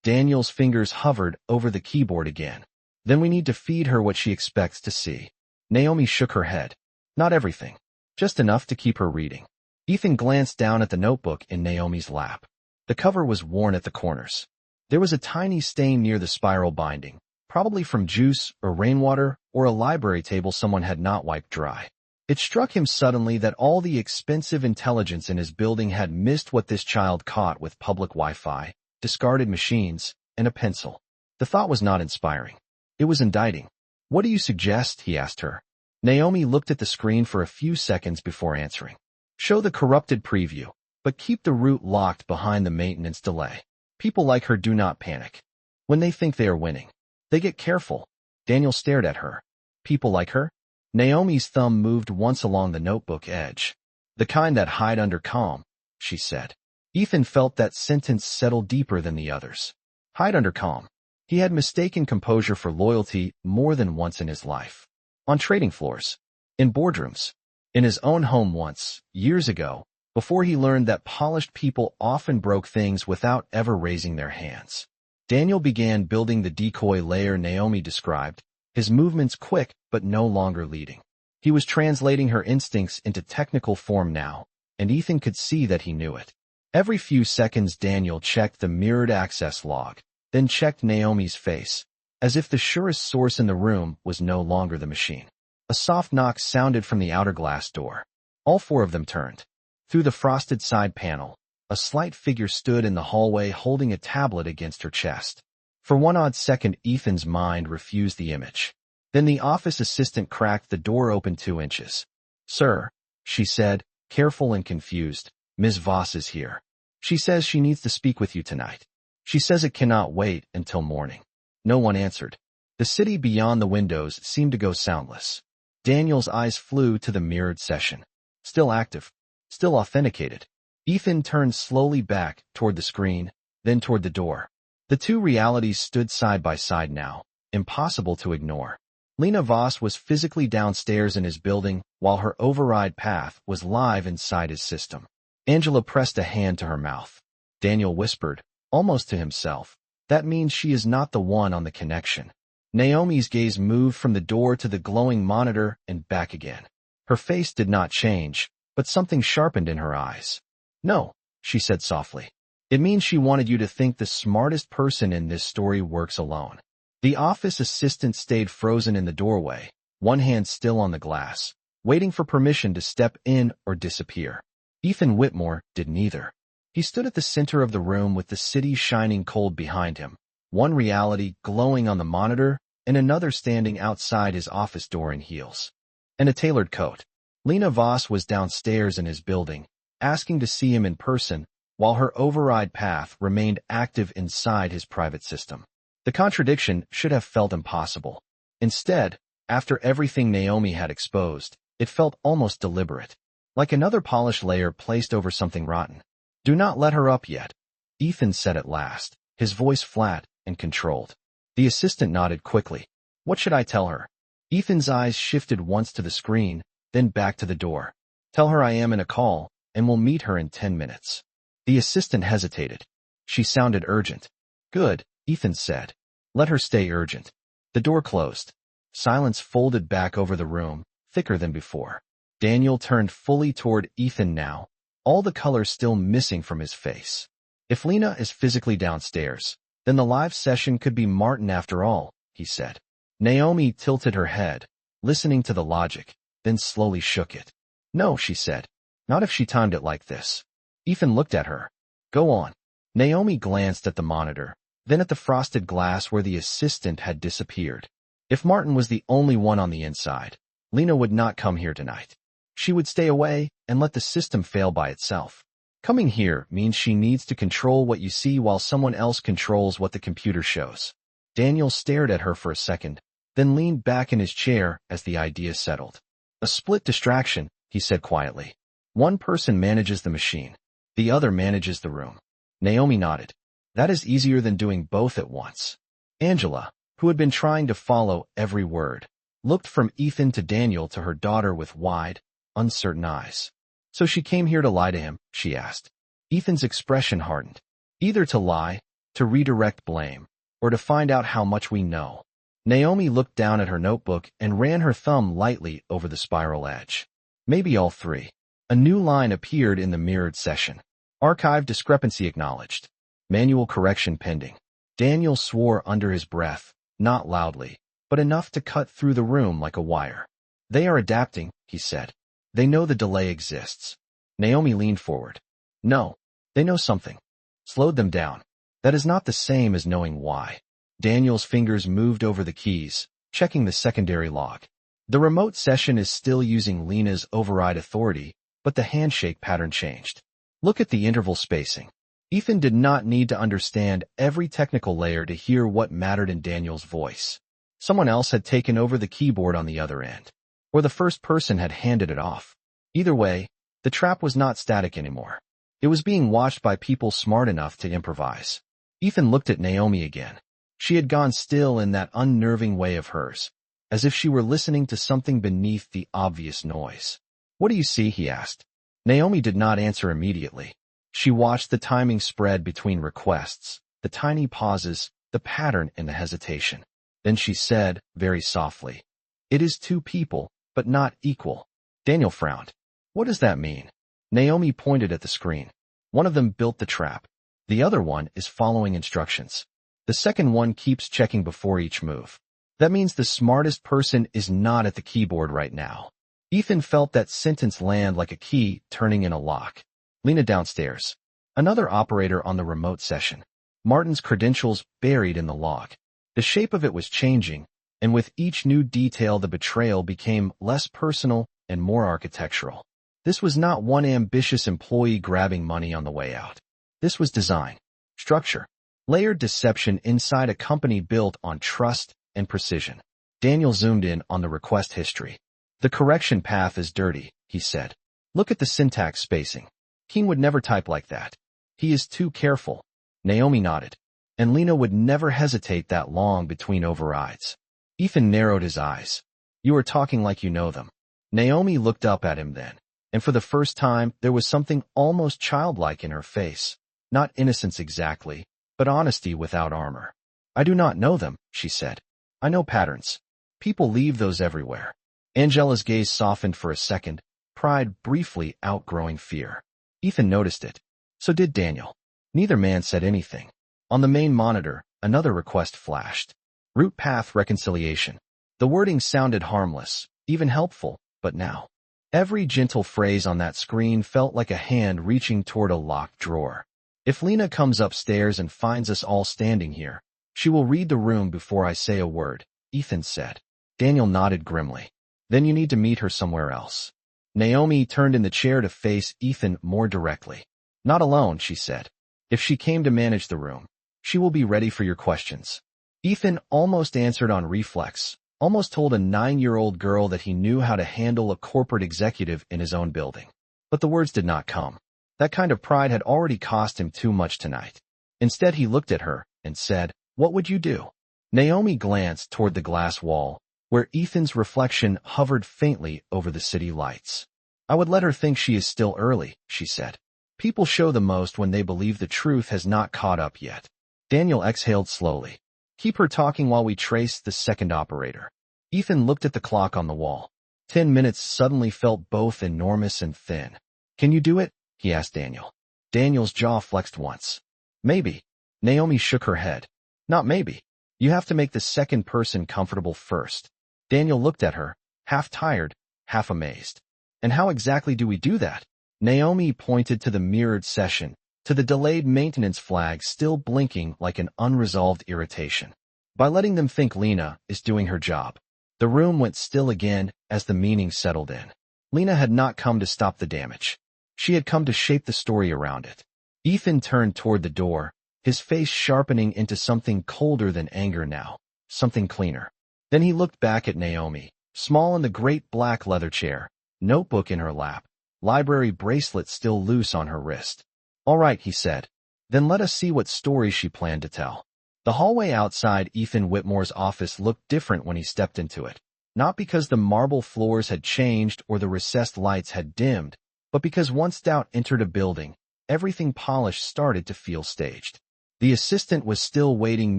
Daniel's fingers hovered over the keyboard again. Then we need to feed her what she expects to see. Naomi shook her head. Not everything. Just enough to keep her reading. Ethan glanced down at the notebook in Naomi's lap. The cover was worn at the corners. There was a tiny stain near the spiral binding, probably from juice or rainwater or a library table someone had not wiped dry. It struck him suddenly that all the expensive intelligence in his building had missed what this child caught with public Wi-Fi, discarded machines, and a pencil. The thought was not inspiring. It was indicting. What do you suggest? He asked her. Naomi looked at the screen for a few seconds before answering. Show the corrupted preview, but keep the root locked behind the maintenance delay. People like her do not panic. When they think they are winning, they get careful. Daniel stared at her. People like her? Naomi's thumb moved once along the notebook edge. The kind that hide under calm, she said. Ethan felt that sentence settle deeper than the others. Hide under calm. He had mistaken composure for loyalty more than once in his life. On trading floors. In boardrooms. In his own home once, years ago, before he learned that polished people often broke things without ever raising their hands. Daniel began building the decoy layer Naomi described, his movements quick but no longer leading. He was translating her instincts into technical form now, and Ethan could see that he knew it. Every few seconds Daniel checked the mirrored access log, then checked Naomi's face, as if the surest source in the room was no longer the machine. A soft knock sounded from the outer glass door. All four of them turned. Through the frosted side panel, a slight figure stood in the hallway holding a tablet against her chest. For one odd second Ethan's mind refused the image. Then the office assistant cracked the door open 2 inches. "Sir," she said, careful and confused, "Ms. Voss is here. She says she needs to speak with you tonight. She says it cannot wait until morning." No one answered. The city beyond the windows seemed to go soundless. Daniel's eyes flew to the mirrored session. Still active. Still authenticated. Ethan turned slowly back toward the screen, then toward the door. The two realities stood side by side now, impossible to ignore. Lena Voss was physically downstairs in his building, while her override path was live inside his system. Angela pressed a hand to her mouth. Daniel whispered, almost to himself, "That means she is not the one on the connection." Naomi's gaze moved from the door to the glowing monitor and back again. Her face did not change, but something sharpened in her eyes. "No," she said softly. "It means she wanted you to think the smartest person in this story works alone." The office assistant stayed frozen in the doorway, one hand still on the glass, waiting for permission to step in or disappear. Ethan Whitmore did neither. He stood at the center of the room with the city shining cold behind him, one reality glowing on the monitor and another standing outside his office door in heels. And a tailored coat. Lena Voss was downstairs in his building, asking to see him in person, while her override path remained active inside his private system. The contradiction should have felt impossible. Instead, after everything Naomi had exposed, it felt almost deliberate, like another polished layer placed over something rotten. "Do not let her up yet," Ethan said at last, his voice flat and controlled. The assistant nodded quickly. "What should I tell her?" Ethan's eyes shifted once to the screen, then back to the door. "Tell her I am in a call, and will meet her in 10 minutes. The assistant hesitated. She sounded urgent. "Good," Ethan said. "Let her stay urgent." The door closed. Silence folded back over the room, thicker than before. Daniel turned fully toward Ethan now, all the color still missing from his face. "If Lena is physically downstairs, then the live session could be Martin after all," he said. Naomi tilted her head, listening to the logic, then slowly shook it. "No," she said. "Not if she timed it like this." Ethan looked at her. "Go on." Naomi glanced at the monitor, then at the frosted glass where the assistant had disappeared. "If Martin was the only one on the inside, Lena would not come here tonight. She would stay away and let the system fail by itself. Coming here means she needs to control what you see while someone else controls what the computer shows." Daniel stared at her for a second, then leaned back in his chair as the idea settled. "A split distraction," he said quietly. "One person manages the machine. The other manages the room." Naomi nodded. "That is easier than doing both at once." Angela, who had been trying to follow every word, looked from Ethan to Daniel to her daughter with wide, uncertain eyes. "So she came here to lie to him?" she asked. Ethan's expression hardened. "Either to lie, to redirect blame, or to find out how much we know." Naomi looked down at her notebook and ran her thumb lightly over the spiral edge. "Maybe all three." A new line appeared in the mirrored session. "Archive discrepancy acknowledged. Manual correction pending." Daniel swore under his breath, not loudly, but enough to cut through the room like a wire. "They are adapting," he said. "They know the delay exists." Naomi leaned forward. "No, they know something. Slowed them down. That is not the same as knowing why." Daniel's fingers moved over the keys, checking the secondary log. The remote session is still using Lena's override authority, but the handshake pattern changed. Look at the interval spacing. Ethan did not need to understand every technical layer to hear what mattered in Daniel's voice. Someone else had taken over the keyboard on the other end, or the first person had handed it off. Either way, the trap was not static anymore. It was being watched by people smart enough to improvise. Ethan looked at Naomi again. She had gone still in that unnerving way of hers, as if she were listening to something beneath the obvious noise. "What do you see?" he asked. Naomi did not answer immediately. She watched the timing spread between requests, the tiny pauses, the pattern in the hesitation. Then she said, very softly, "It is two people, but not equal." Daniel frowned. "What does that mean?" Naomi pointed at the screen. "One of them built the trap. The other one is following instructions. The second one keeps checking before each move. That means the smartest person is not at the keyboard right now." Ethan felt that sentence land like a key turning in a lock. Lena downstairs. Another operator on the remote session. Martin's credentials buried in the log. The shape of it was changing, and with each new detail the betrayal became less personal and more architectural. This was not one ambitious employee grabbing money on the way out. This was design, structure, layered deception inside a company built on trust and precision. Daniel zoomed in on the request history. "The correction path is dirty," he said. "Look at the syntax spacing. Keen would never type like that. He is too careful." Naomi nodded. "And Lena would never hesitate that long between overrides." Ethan narrowed his eyes. "You are talking like you know them." Naomi looked up at him then, and for the first time there was something almost childlike in her face. Not innocence exactly, but honesty without armor. "I do not know them," she said. "I know patterns. People leave those everywhere." Angela's gaze softened for a second, pride briefly outgrowing fear. Ethan noticed it. So did Daniel. Neither man said anything. On the main monitor, another request flashed. "Root path reconciliation." The wording sounded harmless, even helpful, but now, every gentle phrase on that screen felt like a hand reaching toward a locked drawer. "If Lena comes upstairs and finds us all standing here, she will read the room before I say a word," Ethan said. Daniel nodded grimly. "Then you need to meet her somewhere else." Naomi turned in the chair to face Ethan more directly. "Not alone," she said. "If she came to manage the room, she will be ready for your questions." Ethan almost answered on reflex, almost told a 9-year-old girl that he knew how to handle a corporate executive in his own building. But the words did not come. That kind of pride had already cost him too much tonight. Instead, he looked at her and said, "What would you do?" Naomi glanced toward the glass wall, where Ethan's reflection hovered faintly over the city lights. "I would let her think she is still early," she said. "People show the most when they believe the truth has not caught up yet." Daniel exhaled slowly. "Keep her talking while we trace the second operator." Ethan looked at the clock on the wall. 10 minutes suddenly felt both enormous and thin. "Can you do it?" he asked Daniel. Daniel's jaw flexed once. "Maybe." Naomi shook her head. "Not maybe. You have to make the second person comfortable first." Daniel looked at her, half tired, half amazed. "And how exactly do we do that?" Naomi pointed to the mirrored session, to the delayed maintenance flag still blinking like an unresolved irritation. "By letting them think Lena is doing her job." The room went still again as the meaning settled in. Lena had not come to stop the damage. She had come to shape the story around it. Ethan turned toward the door, his face sharpening into something colder than anger now, something cleaner. Then he looked back at Naomi, small in the great black leather chair, notebook in her lap, library bracelet still loose on her wrist. "All right," he said. "Then let us see what story she planned to tell." The hallway outside Ethan Whitmore's office looked different when he stepped into it, not because the marble floors had changed or the recessed lights had dimmed, but because once doubt entered a building, everything polished started to feel staged. The assistant was still waiting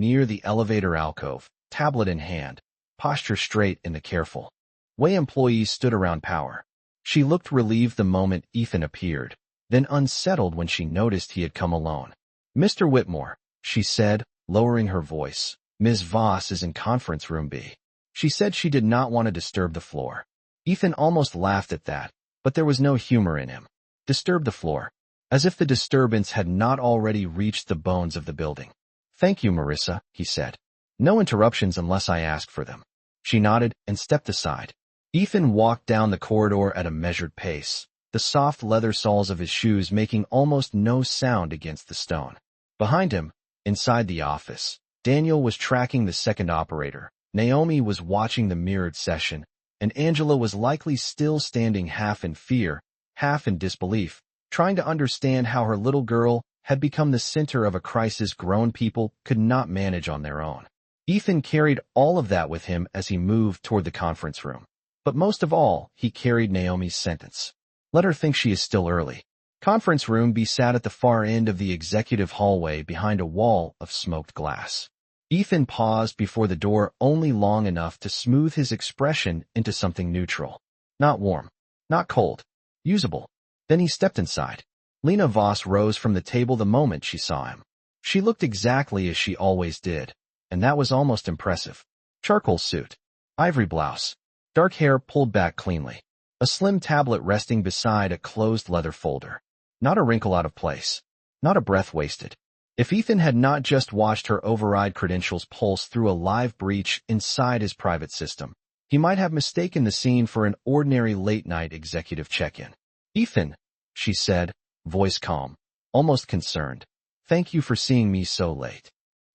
near the elevator alcove, tablet in hand, posture straight in the careful way employees stood around power. She looked relieved the moment Ethan appeared, then unsettled when she noticed he had come alone. "Mr. Whitmore," she said, lowering her voice, "Ms. Voss is in conference room B." She said she did not want to disturb the floor. Ethan almost laughed at that, but there was no humor in him. Disturb the floor, as if the disturbance had not already reached the bones of the building. "Thank you, Marissa," he said. "No interruptions unless I ask for them." She nodded and stepped aside. Ethan walked down the corridor at a measured pace, the soft leather soles of his shoes making almost no sound against the stone. Behind him, inside the office, Daniel was tracking the second operator, Naomi was watching the mirrored session, and Angela was likely still standing half in fear, half in disbelief, trying to understand how her little girl had become the center of a crisis grown people could not manage on their own. Ethan carried all of that with him as he moved toward the conference room. But most of all, he carried Naomi's sentence. Let her think she is still early. Conference room B sat at the far end of the executive hallway behind a wall of smoked glass. Ethan paused before the door only long enough to smooth his expression into something neutral. Not warm. Not cold. Usable. Then he stepped inside. Lena Voss rose from the table the moment she saw him. She looked exactly as she always did, and that was almost impressive. Charcoal suit. Ivory blouse. Dark hair pulled back cleanly. A slim tablet resting beside a closed leather folder. Not a wrinkle out of place. Not a breath wasted. If Ethan had not just watched her override credentials pulse through a live breach inside his private system, he might have mistaken the scene for an ordinary late-night executive check-in. Ethan, she said, voice calm, almost concerned. Thank you for seeing me so late.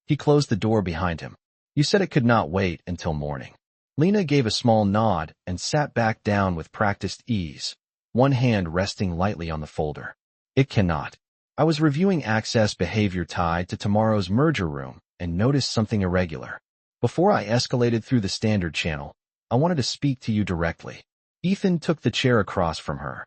He closed the door behind him. You said it could not wait until morning. Lena gave a small nod and sat back down with practiced ease, one hand resting lightly on the folder. It cannot. I was reviewing access behavior tied to tomorrow's merger room and noticed something irregular. Before I escalated through the standard channel, I wanted to speak to you directly. Ethan took the chair across from her,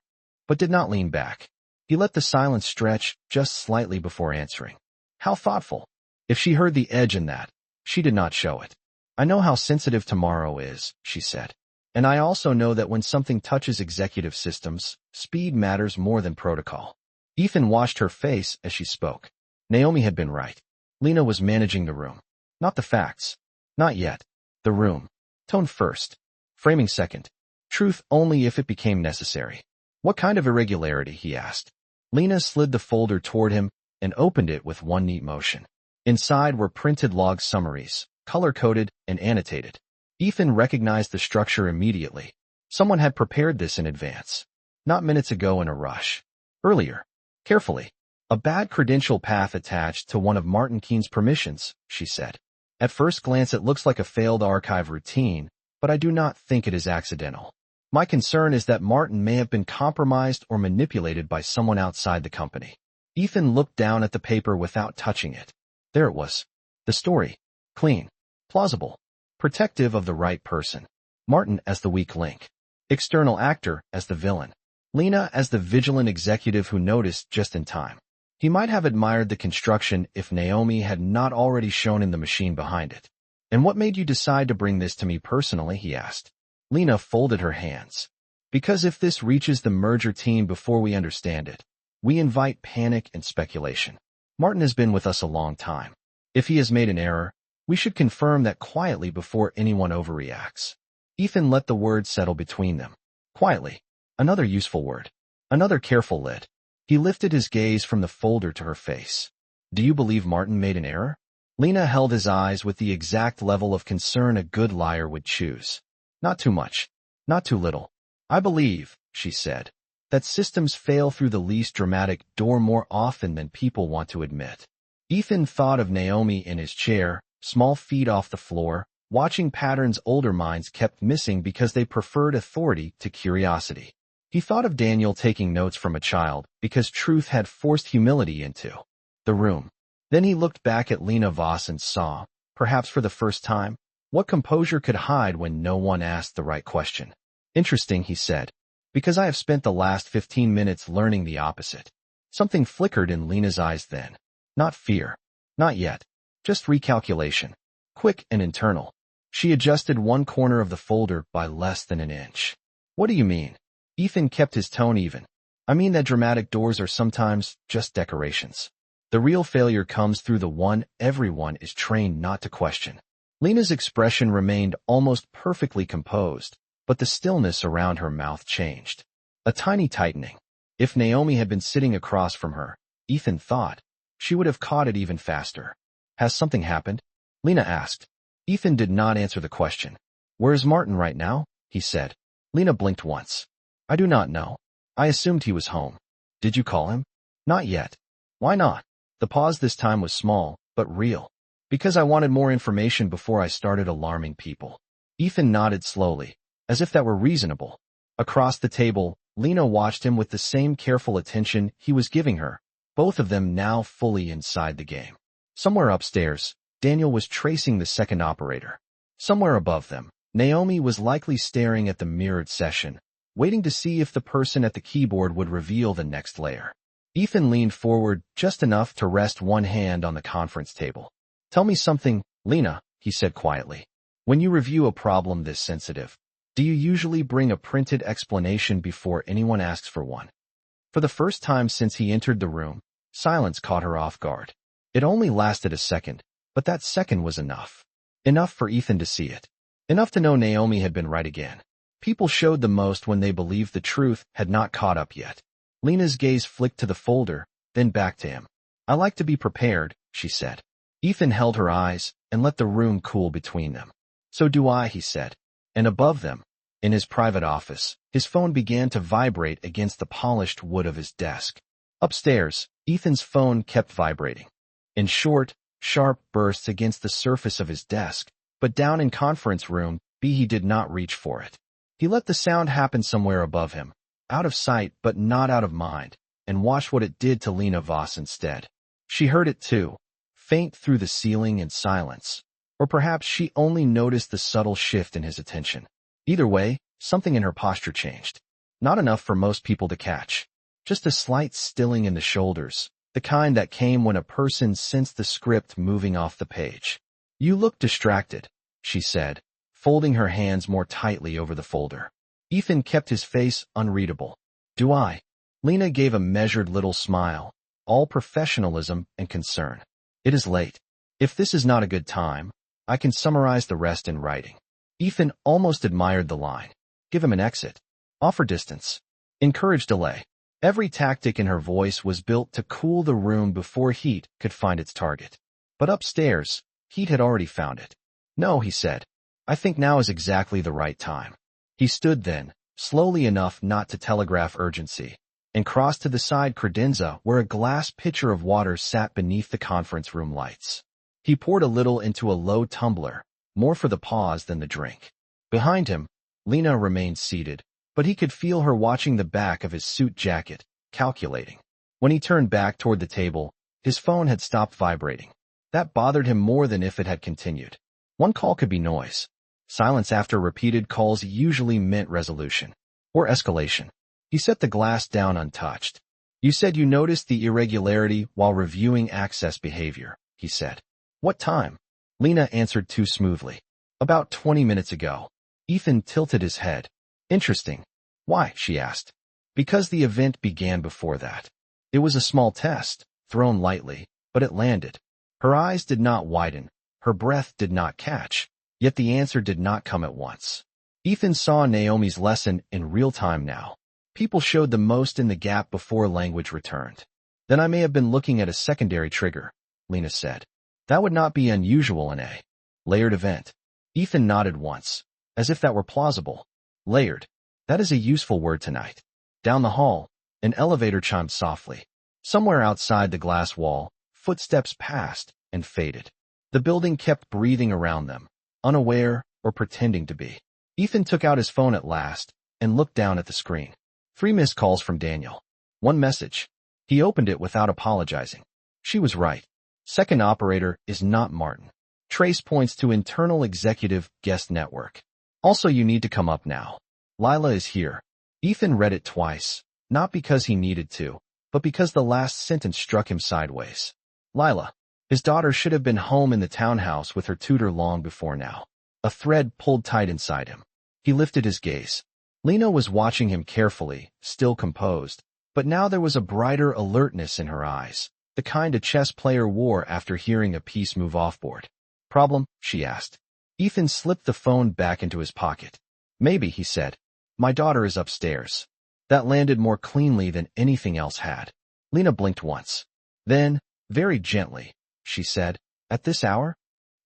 but did not lean back. He let the silence stretch just slightly before answering. How thoughtful. If she heard the edge in that, she did not show it. I know how sensitive tomorrow is, she said. And I also know that when something touches executive systems, speed matters more than protocol. Ethan washed her face as she spoke. Naomi had been right. Lena was managing the room. Not the facts. Not yet. The room. Tone first. Framing second. Truth only if it became necessary. What kind of irregularity, he asked. Lena slid the folder toward him and opened it with one neat motion. Inside were printed log summaries, color-coded and annotated. Ethan recognized the structure immediately. Someone had prepared this in advance. Not minutes ago in a rush. Earlier. Carefully. A bad credential path attached to one of Martin Keene's permissions, she said. At first glance it looks like a failed archive routine, but I do not think it is accidental. My concern is that Martin may have been compromised or manipulated by someone outside the company. Ethan looked down at the paper without touching it. There it was. The story. Clean. Plausible. Protective of the right person. Martin as the weak link. External actor as the villain. Lena as the vigilant executive who noticed just in time. He might have admired the construction if Naomi had not already shown him the machine behind it. And what made you decide to bring this to me personally, he asked. Lena folded her hands. Because if this reaches the merger team before we understand it, we invite panic and speculation. Martin has been with us a long time. If he has made an error, we should confirm that quietly before anyone overreacts. Ethan let the words settle between them. Quietly. Another useful word. Another careful lid. He lifted his gaze from the folder to her face. Do you believe Martin made an error? Lena held his eyes with the exact level of concern a good liar would choose. Not too much. Not too little. I believe, she said, that systems fail through the least dramatic door more often than people want to admit. Ethan thought of Naomi in his chair, small feet off the floor, watching patterns older minds kept missing because they preferred authority to curiosity. He thought of Daniel taking notes from a child because truth had forced humility into the room. Then he looked back at Lena Voss and saw, perhaps for the first time, what composure could hide when no one asked the right question. Interesting, he said, because I have spent the last 15 minutes learning the opposite. Something flickered in Lena's eyes then. Not fear. Not yet. Just recalculation. Quick and internal. She adjusted one corner of the folder by less than an inch. What do you mean? Ethan kept his tone even. I mean that dramatic doors are sometimes just decorations. The real failure comes through the one everyone is trained not to question. Lena's expression remained almost perfectly composed, but the stillness around her mouth changed. A tiny tightening. If Naomi had been sitting across from her, Ethan thought, she would have caught it even faster. Has something happened? Lena asked. Ethan did not answer the question. Where is Martin right now? He said. Lena blinked once. I do not know. I assumed he was home. Did you call him? Not yet. Why not? The pause this time was small, but real. Because I wanted more information before I started alarming people. Ethan nodded slowly, as if that were reasonable. Across the table, Lena watched him with the same careful attention he was giving her, both of them now fully inside the game. Somewhere upstairs, Daniel was tracing the second operator. Somewhere above them, Naomi was likely staring at the mirrored session, waiting to see if the person at the keyboard would reveal the next layer. Ethan leaned forward just enough to rest one hand on the conference table. "Tell me something, Lena," he said quietly. "When you review a problem this sensitive, do you usually bring a printed explanation before anyone asks for one?" For the first time since he entered the room, silence caught her off guard. It only lasted a second, but that second was enough. Enough for Ethan to see it. Enough to know Naomi had been right again. People showed the most when they believed the truth had not caught up yet. Lena's gaze flicked to the folder, then back to him. "I like to be prepared," she said. Ethan held her eyes and let the room cool between them. "So do I," he said. And above them, in his private office, his phone began to vibrate against the polished wood of his desk. Upstairs, Ethan's phone kept vibrating. In short, sharp bursts against the surface of his desk, but down in conference room B he did not reach for it. He let the sound happen somewhere above him, out of sight but not out of mind, and watched what it did to Lena Voss instead. She heard it too, faint through the ceiling in silence. Or perhaps she only noticed the subtle shift in his attention. Either way, something in her posture changed. Not enough for most people to catch. Just a slight stilling in the shoulders, the kind that came when a person sensed the script moving off the page. "You look distracted," she said, folding her hands more tightly over the folder. Ethan kept his face unreadable. "Do I?" Lena gave a measured little smile, all professionalism and concern. "It is late. If this is not a good time, I can summarize the rest in writing." Ethan almost admired the line. Give him an exit. Offer distance. Encourage delay. Every tactic in her voice was built to cool the room before heat could find its target. But upstairs, heat had already found it. "No," he said. "I think now is exactly the right time." He stood then, slowly enough not to telegraph urgency, and crossed to the side credenza where a glass pitcher of water sat beneath the conference room lights. He poured a little into a low tumbler, more for the pause than the drink. Behind him, Lena remained seated, but he could feel her watching the back of his suit jacket, calculating. When he turned back toward the table, his phone had stopped vibrating. That bothered him more than if it had continued. One call could be noise. Silence after repeated calls usually meant resolution. Or escalation. He set the glass down untouched. "You said you noticed the irregularity while reviewing access behavior," he said. "What time?" Lena answered too smoothly. "About 20 minutes ago." Ethan tilted his head. "Interesting. Why?" she asked. "Because the event began before that. It was a small test, thrown lightly, but it landed." Her eyes did not widen. Her breath did not catch. Yet the answer did not come at once. Ethan saw Naomi's lesson in real time now. People showed the most in the gap before language returned. "Then I may have been looking at a secondary trigger," Lena said. "That would not be unusual in a layered event." Ethan nodded once, as if that were plausible. Layered. That is a useful word tonight. Down the hall, an elevator chimed softly. Somewhere outside the glass wall, footsteps passed and faded. The building kept breathing around them, unaware or pretending to be. Ethan took out his phone at last and looked down at the screen. 3 missed calls from Daniel. 1 message. He opened it without apologizing. She was right. Second operator is not Martin. Trace points to internal executive guest network. Also, you need to come up now. Lila is here. Ethan read it twice, not because he needed to, but because the last sentence struck him sideways. Lila. His daughter should have been home in the townhouse with her tutor long before now. A thread pulled tight inside him. He lifted his gaze. Lena was watching him carefully, still composed, but now there was a brighter alertness in her eyes, the kind a chess player wore after hearing a piece move offboard. "Problem?" she asked. Ethan slipped the phone back into his pocket. "Maybe," he said. "My daughter is upstairs." That landed more cleanly than anything else had. Lena blinked once. Then, very gently, she said, "At this hour?"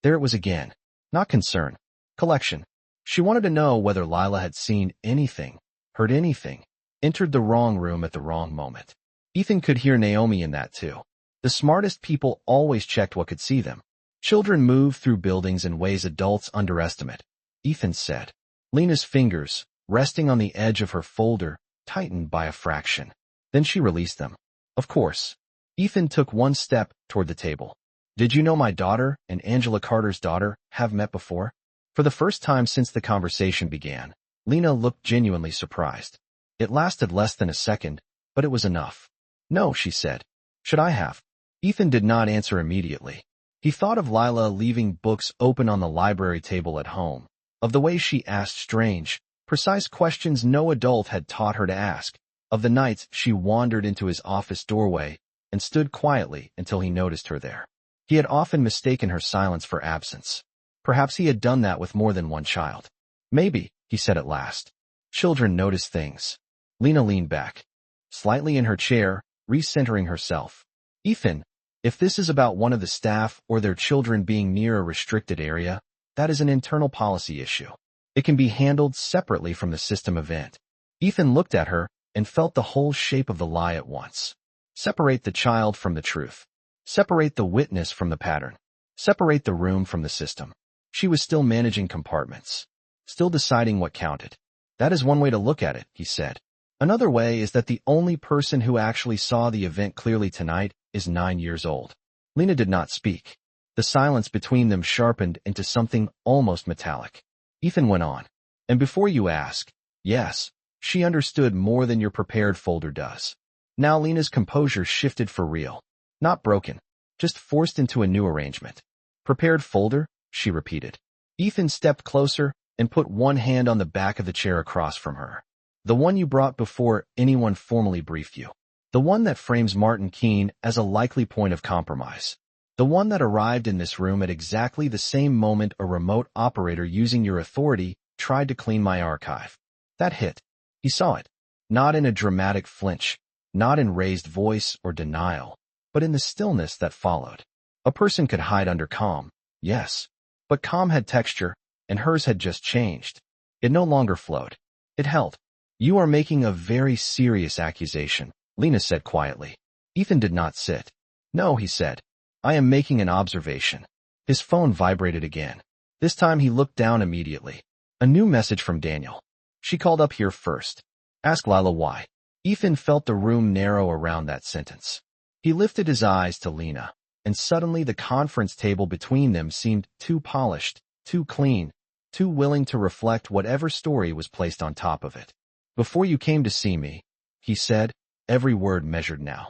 There it was again. Not concern. Collection. She wanted to know whether Lila had seen anything, heard anything, entered the wrong room at the wrong moment. Ethan could hear Naomi in that too. The smartest people always checked what could see them. Children move through buildings in ways adults underestimate, Ethan said. Lena's fingers, resting on the edge of her folder, tightened by a fraction. Then she released them. Of course. Ethan took one step toward the table. Did you know my daughter and Angela Carter's daughter have met before? For the first time since the conversation began, Lena looked genuinely surprised. It lasted less than a second, but it was enough. No, she said. Should I have? Ethan did not answer immediately. He thought of Lila leaving books open on the library table at home, of the way she asked strange, precise questions no adult had taught her to ask, of the nights she wandered into his office doorway and stood quietly until he noticed her there. He had often mistaken her silence for absence. Perhaps he had done that with more than one child. Maybe, he said at last. Children notice things. Lena leaned back, slightly in her chair, recentering herself. Ethan, if this is about one of the staff or their children being near a restricted area, that is an internal policy issue. It can be handled separately from the system event. Ethan looked at her and felt the whole shape of the lie at once. Separate the child from the truth. Separate the witness from the pattern. Separate the room from the system. She was still managing compartments, still deciding what counted. That is one way to look at it, he said. Another way is that the only person who actually saw the event clearly tonight is 9 years old. Lena did not speak. The silence between them sharpened into something almost metallic. Ethan went on. And before you ask, yes, she understood more than your prepared folder does. Now Lena's composure shifted for real. Not broken, just forced into a new arrangement. Prepared folder? She repeated. Ethan stepped closer and put one hand on the back of the chair across from her. The one you brought before anyone formally briefed you. The one that frames Martin Keene as a likely point of compromise. The one that arrived in this room at exactly the same moment a remote operator using your authority tried to clean my archive. That hit. He saw it. Not in a dramatic flinch, not in raised voice or denial, but in the stillness that followed. A person could hide under calm, yes, but calm had texture, and hers had just changed. It no longer flowed. It held. You are making a very serious accusation, Lena said quietly. Ethan did not sit. No, he said. I am making an observation. His phone vibrated again. This time he looked down immediately. A new message from Daniel. She called up here first. Ask Lila why. Ethan felt the room narrow around that sentence. He lifted his eyes to Lena, and suddenly the conference table between them seemed too polished, too clean, too willing to reflect whatever story was placed on top of it. Before you came to see me, he said, every word measured now.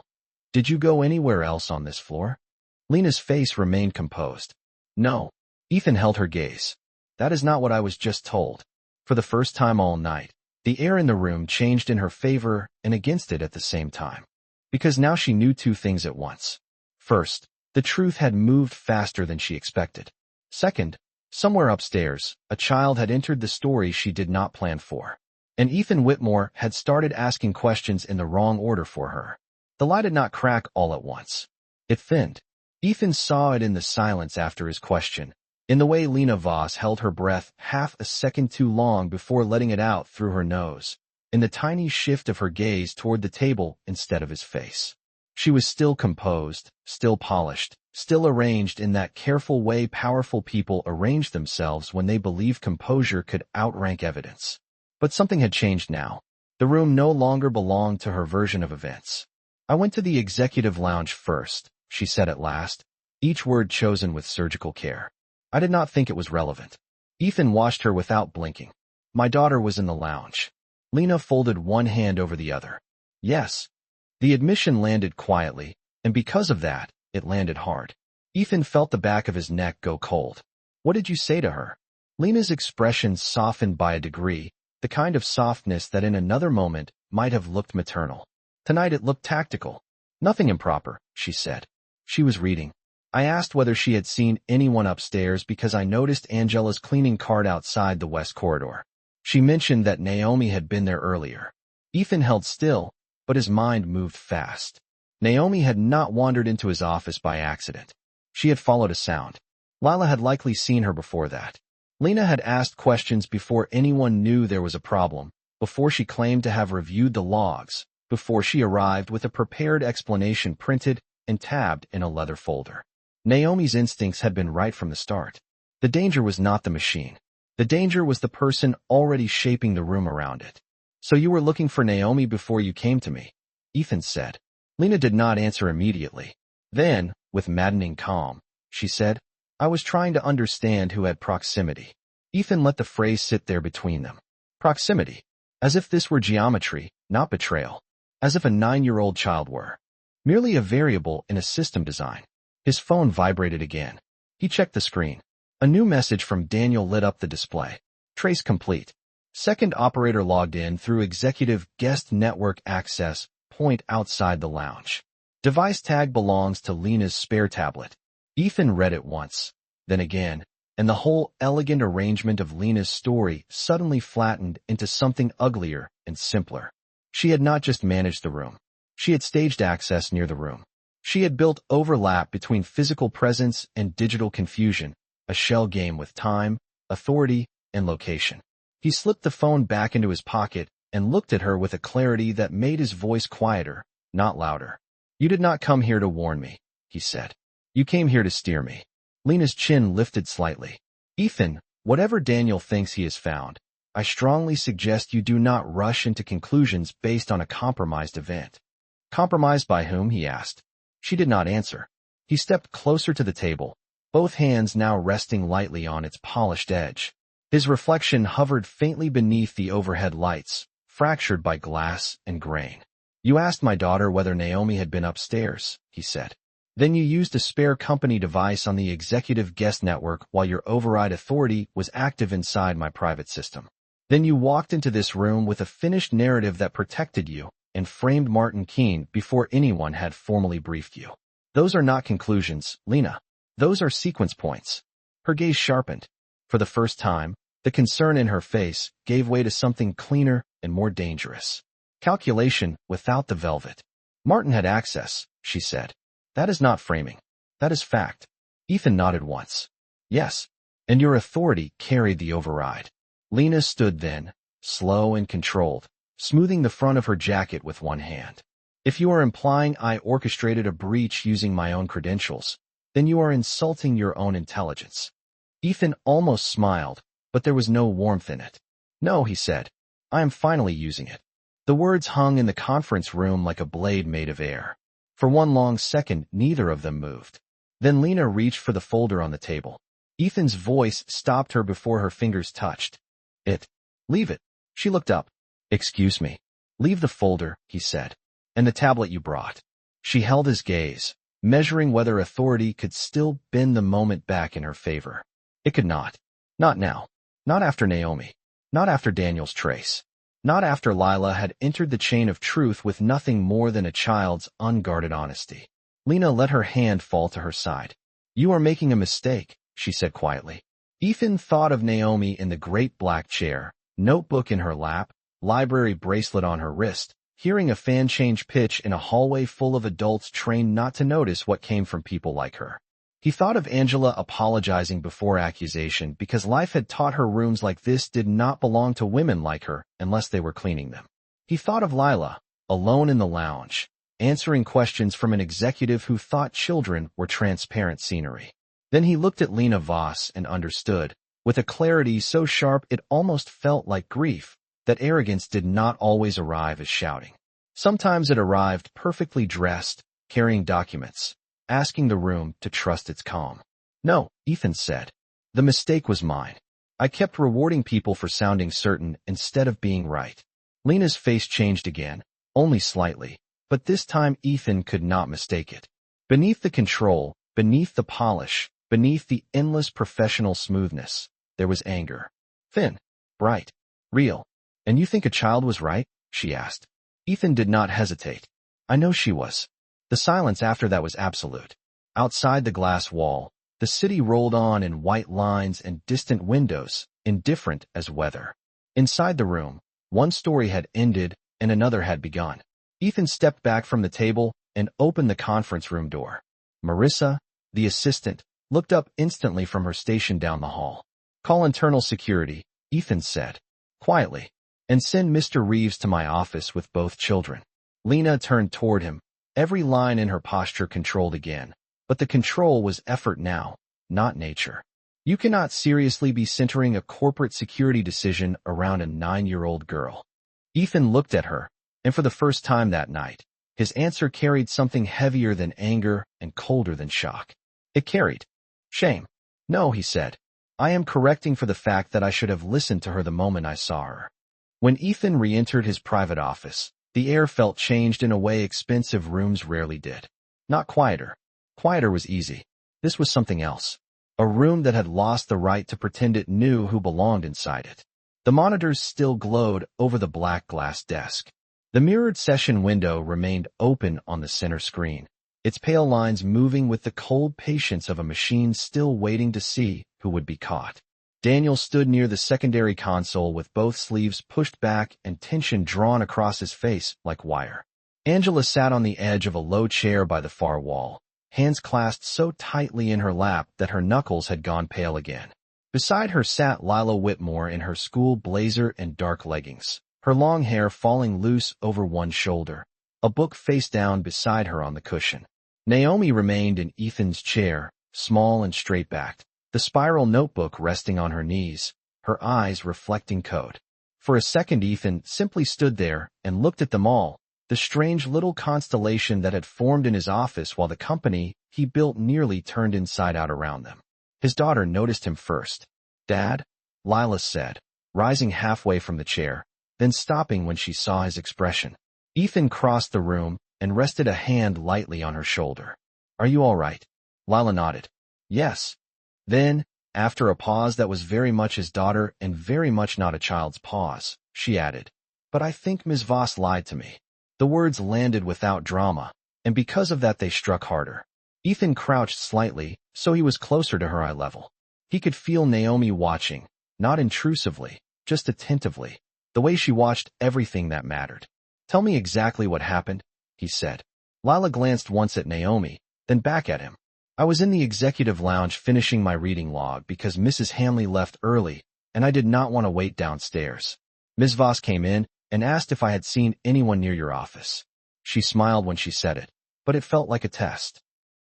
Did you go anywhere else on this floor? Lena's face remained composed. No. Ethan held her gaze. That is not what I was just told. For the first time all night, the air in the room changed in her favor and against it at the same time. Because now she knew two things at once. First, the truth had moved faster than she expected. Second, somewhere upstairs, a child had entered the story she did not plan for. And Ethan Whitmore had started asking questions in the wrong order for her. The lie did not crack all at once. It thinned. Ethan saw it in the silence after his question, in the way Lena Voss held her breath half a second too long before letting it out through her nose, in the tiny shift of her gaze toward the table instead of his face. She was still composed, still polished, still arranged in that careful way powerful people arrange themselves when they believe composure could outrank evidence. But something had changed now. The room no longer belonged to her version of events. I went to the executive lounge first, she said at last, each word chosen with surgical care. I did not think it was relevant. Ethan watched her without blinking. My daughter was in the lounge. Lena folded one hand over the other. Yes. The admission landed quietly, and because of that, it landed hard. Ethan felt the back of his neck go cold. What did you say to her? Lena's expression softened by a degree, the kind of softness that in another moment might have looked maternal. Tonight it looked tactical. Nothing improper, she said. She was reading. I asked whether she had seen anyone upstairs because I noticed Angela's cleaning cart outside the west corridor. She mentioned that Naomi had been there earlier. Ethan held still, but his mind moved fast. Naomi had not wandered into his office by accident. She had followed a sound. Lila had likely seen her before that. Lena had asked questions before anyone knew there was a problem, before she claimed to have reviewed the logs, before she arrived with a prepared explanation printed and tabbed in a leather folder. Naomi's instincts had been right from the start. The danger was not the machine. The danger was the person already shaping the room around it. So you were looking for Naomi before you came to me, Ethan said. Lena did not answer immediately. Then, with maddening calm, she said, I was trying to understand who had proximity. Ethan let the phrase sit there between them. Proximity. As if this were geometry, not betrayal. As if a 9-year-old child were. Merely a variable in a system design. His phone vibrated again. He checked the screen. A new message from Daniel lit up the display. Trace complete. Second operator logged in through executive guest network access point outside the lounge. Device tag belongs to Lena's spare tablet. Ethan read it once, then again, and the whole elegant arrangement of Lena's story suddenly flattened into something uglier and simpler. She had not just managed the room. She had staged access near the room. She had built overlap between physical presence and digital confusion, a shell game with time, authority, and location. He slipped the phone back into his pocket and looked at her with a clarity that made his voice quieter, not louder. You did not come here to warn me, he said. You came here to steer me. Lena's chin lifted slightly. Ethan, whatever Daniel thinks he has found, I strongly suggest you do not rush into conclusions based on a compromised event. Compromised by whom, he asked. She did not answer. He stepped closer to the table, both hands now resting lightly on its polished edge. His reflection hovered faintly beneath the overhead lights, fractured by glass and grain. You asked my daughter whether Naomi had been upstairs, he said. Then you used a spare company device on the executive guest network while your override authority was active inside my private system. Then you walked into this room with a finished narrative that protected you and framed Martin Keene before anyone had formally briefed you. Those are not conclusions, Lena. Those are sequence points. Her gaze sharpened. For the first time, the concern in her face gave way to something cleaner and more dangerous. Calculation without the velvet. Martin had access, she said. That is not framing. That is fact. Ethan nodded once. Yes, and your authority carried the override. Lena stood then, slow and controlled, smoothing the front of her jacket with one hand. If you are implying I orchestrated a breach using my own credentials, then you are insulting your own intelligence. Ethan almost smiled, but there was no warmth in it. No, he said. I am finally using it. The words hung in the conference room like a blade made of air. For one long second, neither of them moved. Then Lena reached for the folder on the table. Ethan's voice stopped her before her fingers touched. Leave it. She looked up. Excuse me. Leave the folder, he said. And the tablet you brought. She held his gaze, measuring whether authority could still bend the moment back in her favor. It could not. Not now. Not after Naomi. Not after Daniel's trace. Not after Lila had entered the chain of truth with nothing more than a child's unguarded honesty. Lena let her hand fall to her side. You are making a mistake, she said quietly. Ethan thought of Naomi in the great black chair, notebook in her lap, library bracelet on her wrist, hearing a fan change pitch in a hallway full of adults trained not to notice what came from people like her. He thought of Angela apologizing before accusation because life had taught her rooms like this did not belong to women like her unless they were cleaning them. He thought of Lila, alone in the lounge, answering questions from an executive who thought children were transparent scenery. Then he looked at Lena Voss and understood, with a clarity so sharp it almost felt like grief, that arrogance did not always arrive as shouting. Sometimes it arrived perfectly dressed, carrying documents, asking the room to trust its calm. No, Ethan said. The mistake was mine. I kept rewarding people for sounding certain instead of being right. Lena's face changed again, only slightly, but this time Ethan could not mistake it. Beneath the control, beneath the polish, beneath the endless professional smoothness, there was anger. Thin, bright, real. And you think a child was right? She asked. Ethan did not hesitate. I know she was. The silence after that was absolute. Outside the glass wall, the city rolled on in white lines and distant windows, indifferent as weather. Inside the room, one story had ended and another had begun. Ethan stepped back from the table and opened the conference room door. Marissa, the assistant, looked up instantly from her station down the hall. Call internal security, Ethan said, quietly, and send Mr. Reeves to my office with both children. Lena turned toward him, every line in her posture controlled again, but the control was effort now, not nature. You cannot seriously be centering a corporate security decision around a 9-year-old girl. Ethan looked at her, and for the first time that night, his answer carried something heavier than anger and colder than shock. It carried shame. No, he said. I am correcting for the fact that I should have listened to her the moment I saw her. When Ethan re-entered his private office, the air felt changed in a way expensive rooms rarely did. Not quieter. Quieter was easy. This was something else. A room that had lost the right to pretend it knew who belonged inside it. The monitors still glowed over the black glass desk. The mirrored session window remained open on the center screen, its pale lines moving with the cold patience of a machine still waiting to see who would be caught. Daniel stood near the secondary console with both sleeves pushed back and tension drawn across his face like wire. Angela sat on the edge of a low chair by the far wall, hands clasped so tightly in her lap that her knuckles had gone pale again. Beside her sat Lila Whitmore in her school blazer and dark leggings, her long hair falling loose over one shoulder, a book face down beside her on the cushion. Naomi remained in Ethan's chair, small and straight-backed, the spiral notebook resting on her knees, her eyes reflecting code. For a second Ethan simply stood there and looked at them all, the strange little constellation that had formed in his office while the company he built nearly turned inside out around them. His daughter noticed him first. "Dad?" Lila said, rising halfway from the chair, then stopping when she saw his expression. Ethan crossed the room and rested a hand lightly on her shoulder. "Are you all right?" Lila nodded. "Yes." Then, after a pause that was very much his daughter and very much not a child's pause, she added, "But I think Ms. Voss lied to me." The words landed without drama, and because of that they struck harder. Ethan crouched slightly, so he was closer to her eye level. He could feel Naomi watching, not intrusively, just attentively, the way she watched everything that mattered. "Tell me exactly what happened," he said. Lila glanced once at Naomi, then back at him. "I was in the executive lounge finishing my reading log because Mrs. Hamley left early, and I did not want to wait downstairs. Ms. Voss came in and asked if I had seen anyone near your office." She smiled when she said it, but it felt like a test.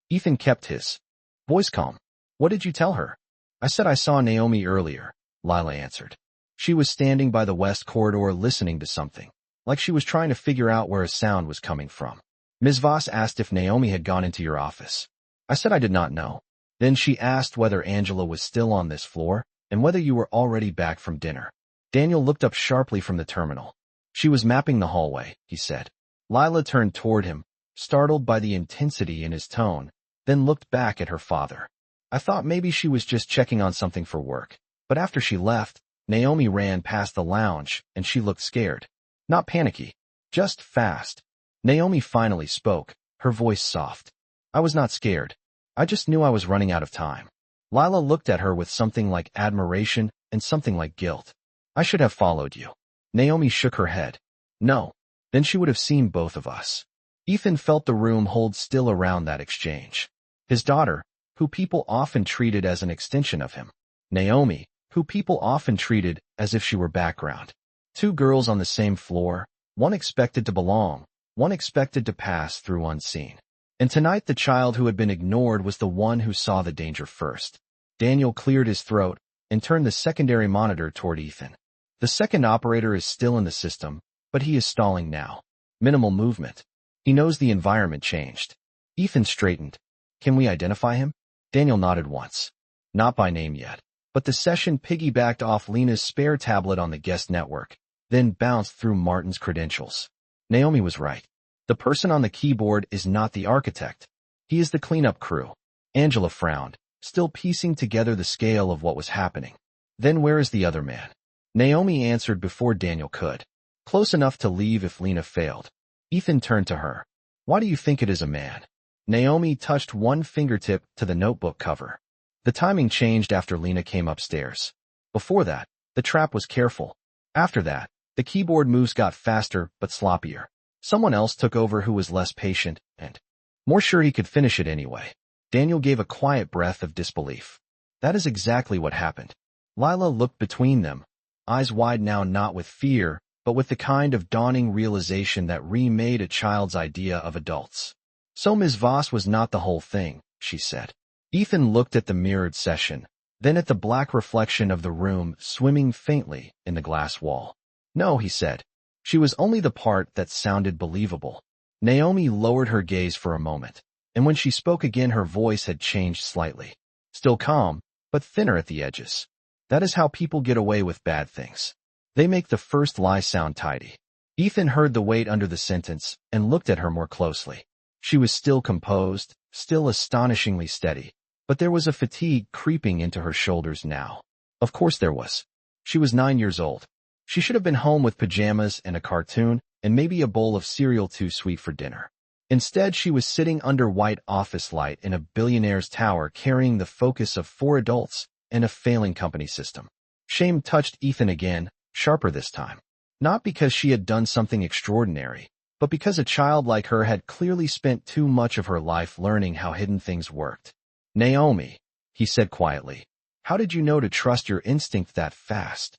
Ethan kept his voice calm. "What did you tell her?" "I said I saw Naomi earlier," Lila answered. "She was standing by the west corridor listening to something, like she was trying to figure out where a sound was coming from. Ms. Voss asked if Naomi had gone into your office. I said I did not know. Then she asked whether Angela was still on this floor and whether you were already back from dinner." Daniel looked up sharply from the terminal. "She was mapping the hallway," he said. Lila turned toward him, startled by the intensity in his tone, then looked back at her father. "I thought maybe she was just checking on something for work. But after she left, Naomi ran past the lounge, and she looked scared. Not panicky, just fast." Naomi finally spoke, her voice soft. "I was not scared. I just knew I was running out of time." Lila looked at her with something like admiration and something like guilt. "I should have followed you." Naomi shook her head. "No. Then she would have seen both of us." Ethan felt the room hold still around that exchange. His daughter, who people often treated as an extension of him. Naomi, who people often treated as if she were background. Two girls on the same floor, one expected to belong, one expected to pass through unseen. And tonight the child who had been ignored was the one who saw the danger first. Daniel cleared his throat and turned the secondary monitor toward Ethan. "The second operator is still in the system, but he is stalling now. Minimal movement. He knows the environment changed." Ethan straightened. "Can we identify him?" Daniel nodded once. "Not by name yet, but the session piggybacked off Lena's spare tablet on the guest network, then bounced through Martin's credentials." Naomi was right. The person on the keyboard is not the architect. He is the cleanup crew. Angela frowned, still piecing together the scale of what was happening. "Then where is the other man?" Naomi answered before Daniel could. "Close enough to leave if Lena failed." Ethan turned to her. "Why do you think it is a man?" Naomi touched one fingertip to the notebook cover. The timing changed after Lena came upstairs. Before that, the trap was careful. After that, the keyboard moves got faster but sloppier. Someone else took over who was less patient and more sure he could finish it anyway. Daniel gave a quiet breath of disbelief. That is exactly what happened. Lila looked between them, eyes wide now not with fear, but with the kind of dawning realization that remade a child's idea of adults. "So Ms. Voss was not the whole thing," she said. Ethan looked at the mirrored session, then at the black reflection of the room swimming faintly in the glass wall. "No," he said. She was only the part that sounded believable. Naomi lowered her gaze for a moment, and when she spoke again her voice had changed slightly. Still calm, but thinner at the edges. That is how people get away with bad things. They make the first lie sound tidy. Ethan heard the weight under the sentence and looked at her more closely. She was still composed, still astonishingly steady, but there was a fatigue creeping into her shoulders now. Of course there was. She was 9 years old. She should have been home with pajamas and a cartoon, and maybe a bowl of cereal too sweet for dinner. Instead, she was sitting under white office light in a billionaire's tower carrying the focus of 4 adults and a failing company system. Shame touched Ethan again, sharper this time. Not because she had done something extraordinary, but because a child like her had clearly spent too much of her life learning how hidden things worked. Naomi, he said quietly, how did you know to trust your instinct that fast?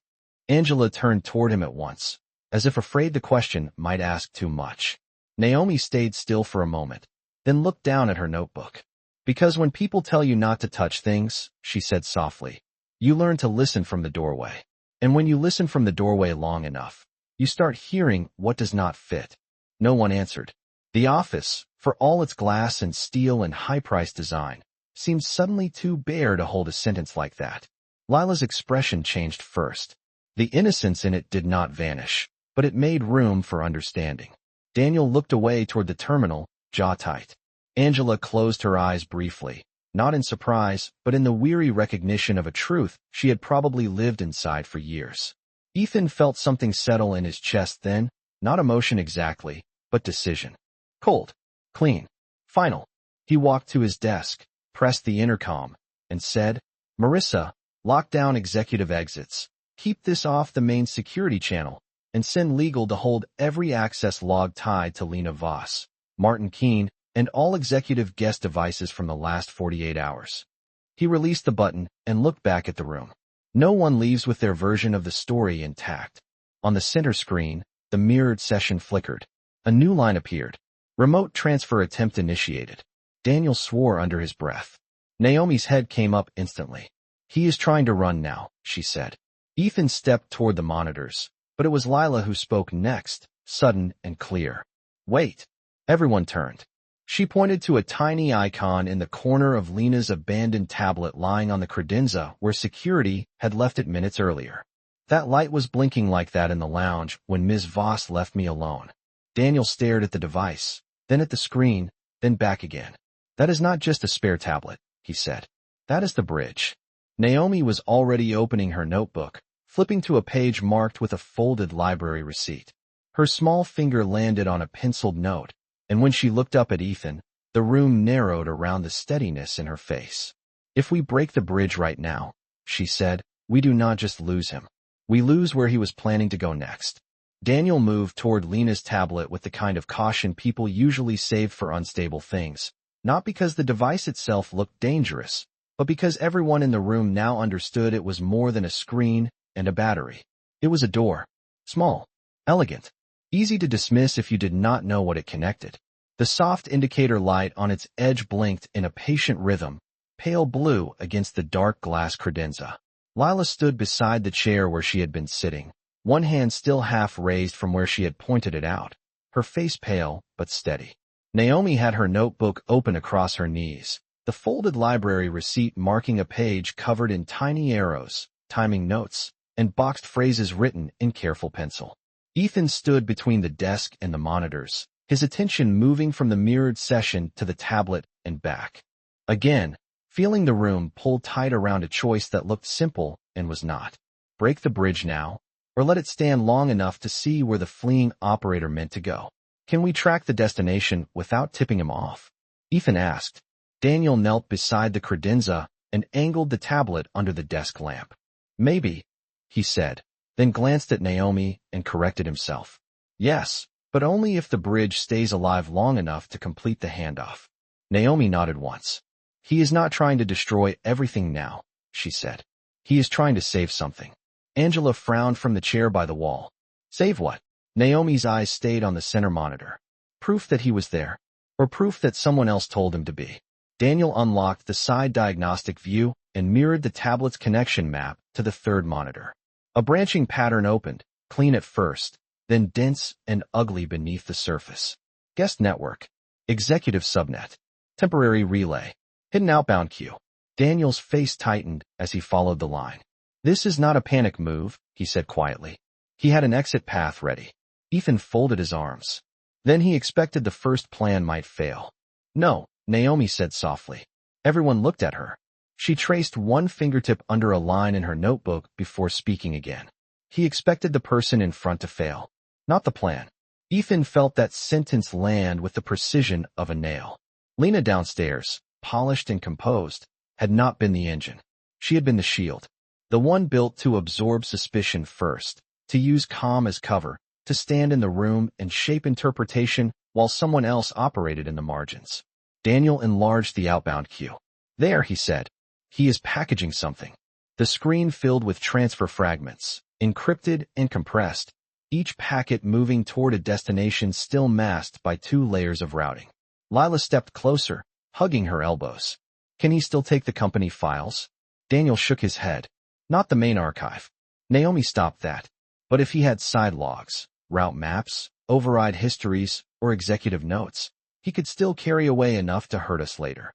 Angela turned toward him at once, as if afraid the question might ask too much. Naomi stayed still for a moment, then looked down at her notebook. Because when people tell you not to touch things, she said softly, you learn to listen from the doorway. And when you listen from the doorway long enough, you start hearing what does not fit. No one answered. The office, for all its glass and steel and high-priced design, seemed suddenly too bare to hold a sentence like that. Lila's expression changed first. The innocence in it did not vanish, but it made room for understanding. Daniel looked away toward the terminal, jaw tight. Angela closed her eyes briefly, not in surprise, but in the weary recognition of a truth she had probably lived inside for years. Ethan felt something settle in his chest then, not emotion exactly, but decision. Cold, clean, final. He walked to his desk, pressed the intercom, and said, Marissa, lock down executive exits. Keep this off the main security channel, and send legal to hold every access log tied to Lena Voss, Martin Keene, and all executive guest devices from the last 48 hours. He released the button and looked back at the room. No one leaves with their version of the story intact. On the center screen, the mirrored session flickered. A new line appeared. Remote transfer attempt initiated. Daniel swore under his breath. Naomi's head came up instantly. He is trying to run now, she said. Ethan stepped toward the monitors, but it was Lila who spoke next, sudden and clear. Wait. Everyone turned. She pointed to a tiny icon in the corner of Lena's abandoned tablet lying on the credenza where security had left it minutes earlier. That light was blinking like that in the lounge when Ms. Voss left me alone. Daniel stared at the device, then at the screen, then back again. That is not just a spare tablet, he said. That is the bridge. Naomi was already opening her notebook, flipping to a page marked with a folded library receipt. Her small finger landed on a penciled note, and when she looked up at Ethan, the room narrowed around the steadiness in her face. If we break the bridge right now, she said, we do not just lose him. We lose where he was planning to go next. Daniel moved toward Lena's tablet with the kind of caution people usually save for unstable things, not because the device itself looked dangerous, but because everyone in the room now understood it was more than a screen and a battery. It was a door. Small, elegant, easy to dismiss if you did not know what it connected. The soft indicator light on its edge blinked in a patient rhythm, pale blue against the dark glass credenza. Lila stood beside the chair where she had been sitting, one hand still half raised from where she had pointed it out, her face pale but steady. Naomi had her notebook open across her knees, the folded library receipt marking a page covered in tiny arrows, timing notes, and boxed phrases written in careful pencil. Ethan stood between the desk and the monitors, his attention moving from the mirrored session to the tablet and back. Again, feeling the room pull tight around a choice that looked simple and was not. Break the bridge now, or let it stand long enough to see where the fleeing operator meant to go. Can we track the destination without tipping him off? Ethan asked. Daniel knelt beside the credenza and angled the tablet under the desk lamp. Maybe, he said, then glanced at Naomi and corrected himself. Yes, but only if the bridge stays alive long enough to complete the handoff. Naomi nodded once. He is not trying to destroy everything now, she said. He is trying to save something. Angela frowned from the chair by the wall. Save what? Naomi's eyes stayed on the center monitor. Proof that he was there, or proof that someone else told him to be. Daniel unlocked the side diagnostic view and mirrored the tablet's connection map to the third monitor. A branching pattern opened, clean at first, then dense and ugly beneath the surface. Guest network. Executive subnet. Temporary relay. Hidden outbound queue. Daniel's face tightened as he followed the line. This is not a panic move, he said quietly. He had an exit path ready. Ethan folded his arms. Then he expected the first plan might fail. No, Naomi said softly. Everyone looked at her. She traced one fingertip under a line in her notebook before speaking again. He expected the person in front to fail, not the plan. Ethan felt that sentence land with the precision of a nail. Lena downstairs, polished and composed, had not been the engine. She had been the shield. The one built to absorb suspicion first, to use calm as cover, to stand in the room and shape interpretation while someone else operated in the margins. Daniel enlarged the outbound queue. There, he said. He is packaging something. The screen filled with transfer fragments, encrypted and compressed, each packet moving toward a destination still masked by 2 layers of routing. Lila stepped closer, hugging her elbows. Can he still take the company files? Daniel shook his head. Not the main archive. Naomi stopped that. But if he had side logs, route maps, override histories, or executive notes, he could still carry away enough to hurt us later.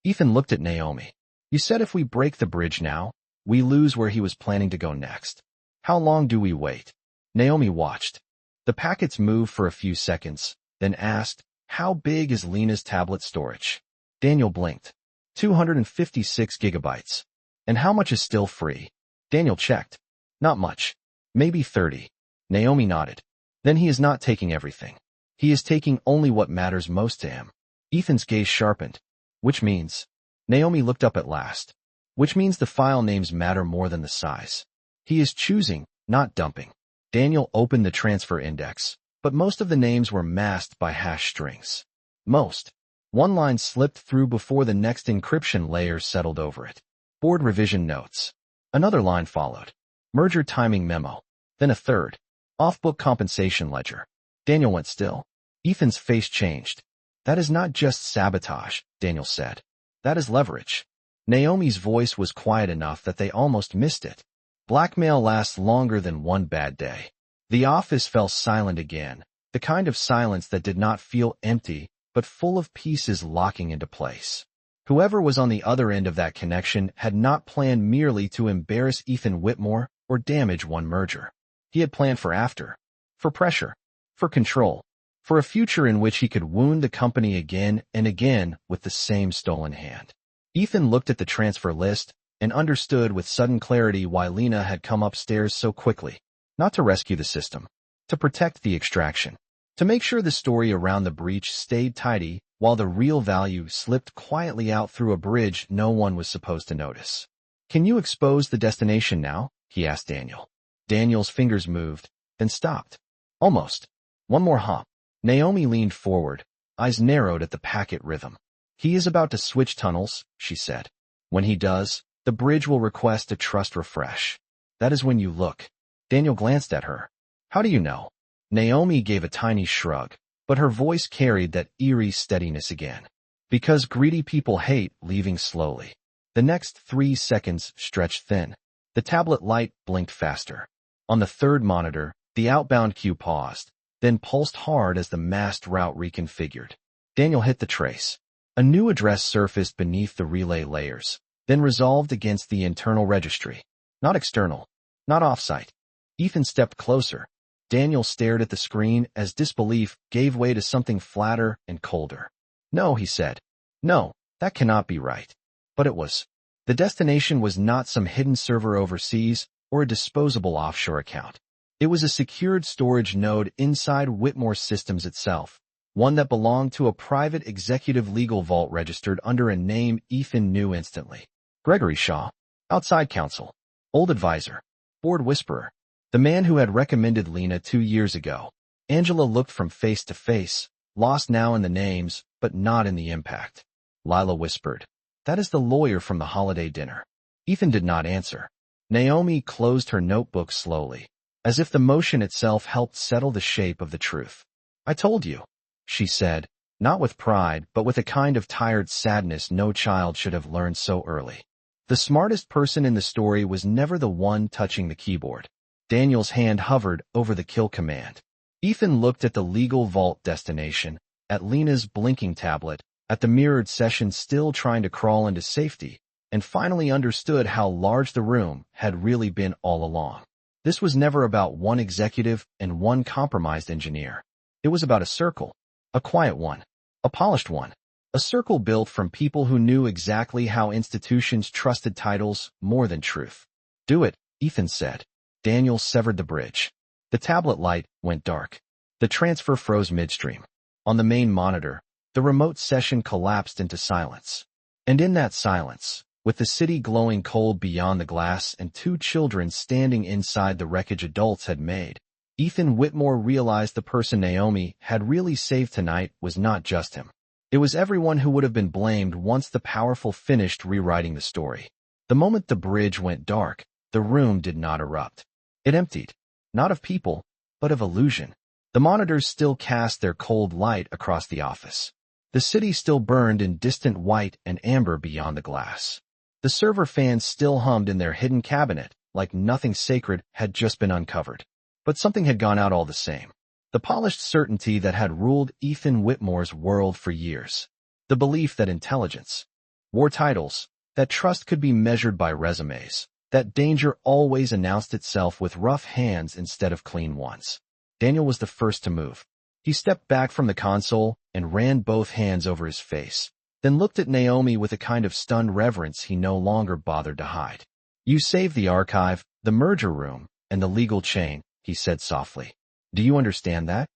Ethan looked at Naomi. You said if we break the bridge now, we lose where he was planning to go next. How long do we wait? Naomi watched. The packets moved for a few seconds, then asked, how big is Lena's tablet storage? Daniel blinked. 256 gigabytes. And how much is still free? Daniel checked. Not much. Maybe 30. Naomi nodded. Then he is not taking everything. He is taking only what matters most to him. Ethan's gaze sharpened. Which means? Naomi looked up at last. Which means the file names matter more than the size. He is choosing, not dumping. Daniel opened the transfer index, but most of the names were masked by hash strings. Most. One line slipped through before the next encryption layer settled over it. Board revision notes. Another line followed. Merger timing memo. Then a third. Off-book compensation ledger. Daniel went still. Ethan's face changed. That is not just sabotage, Daniel said. That is leverage. Naomi's voice was quiet enough that they almost missed it. Blackmail lasts longer than one bad day. The office fell silent again, the kind of silence that did not feel empty, but full of pieces locking into place. Whoever was on the other end of that connection had not planned merely to embarrass Ethan Whitmore or damage one merger. He had planned for after. For pressure. For control. For a future in which he could wound the company again and again with the same stolen hand. Ethan looked at the transfer list and understood with sudden clarity why Lena had come upstairs so quickly. Not to rescue the system. To protect the extraction. To make sure the story around the breach stayed tidy while the real value slipped quietly out through a bridge no one was supposed to notice. Can you expose the destination now? He asked Daniel. Daniel's fingers moved, then stopped. Almost. One more hop. Naomi leaned forward, eyes narrowed at the packet rhythm. He is about to switch tunnels, she said. When he does, the bridge will request a trust refresh. That is when you look. Daniel glanced at her. How do you know? Naomi gave a tiny shrug, but her voice carried that eerie steadiness again. Because greedy people hate leaving slowly. The next 3 seconds stretched thin. The tablet light blinked faster. On the third monitor, the outbound queue paused, then pulsed hard as the masked route reconfigured. Daniel hit the trace. A new address surfaced beneath the relay layers, then resolved against the internal registry. Not external. Not offsite. Ethan stepped closer. Daniel stared at the screen as disbelief gave way to something flatter and colder. No, he said. No, that cannot be right. But it was. The destination was not some hidden server overseas or a disposable offshore account. It was a secured storage node inside Whitmore Systems itself, one that belonged to a private executive legal vault registered under a name Ethan knew instantly. Gregory Shaw, outside counsel, old advisor, board whisperer, the man who had recommended Lena 2 years ago. Angela looked from face to face, lost now in the names, but not in the impact. Lila whispered, "That is the lawyer from the holiday dinner." Ethan did not answer. Naomi closed her notebook slowly, as if the motion itself helped settle the shape of the truth. "I told you," she said, not with pride, but with a kind of tired sadness no child should have learned so early. The smartest person in the story was never the one touching the keyboard. Daniel's hand hovered over the kill command. Ethan looked at the legal vault destination, at Lena's blinking tablet, at the mirrored session still trying to crawl into safety, and finally understood how large the room had really been all along. This was never about one executive and one compromised engineer. It was about a circle, a quiet one, a polished one, a circle built from people who knew exactly how institutions trusted titles more than truth. "Do it," Ethan said. Daniel severed the bridge. The tablet light went dark. The transfer froze midstream. On the main monitor, the remote session collapsed into silence. And in that silence, with the city glowing cold beyond the glass and two children standing inside the wreckage adults had made, Ethan Whitmore realized the person Naomi had really saved tonight was not just him. It was everyone who would have been blamed once the powerful finished rewriting the story. The moment the bridge went dark, the room did not erupt. It emptied. Not of people, but of illusion. The monitors still cast their cold light across the office. The city still burned in distant white and amber beyond the glass. The server fans still hummed in their hidden cabinet, like nothing sacred had just been uncovered. But something had gone out all the same. The polished certainty that had ruled Ethan Whitmore's world for years. The belief that intelligence wore titles, that trust could be measured by resumes, that danger always announced itself with rough hands instead of clean ones. Daniel was the first to move. He stepped back from the console and ran both hands over his face, then looked at Naomi with a kind of stunned reverence he no longer bothered to hide. "You saved the archive, the merger room, and the legal chain," he said softly. "Do you understand that?"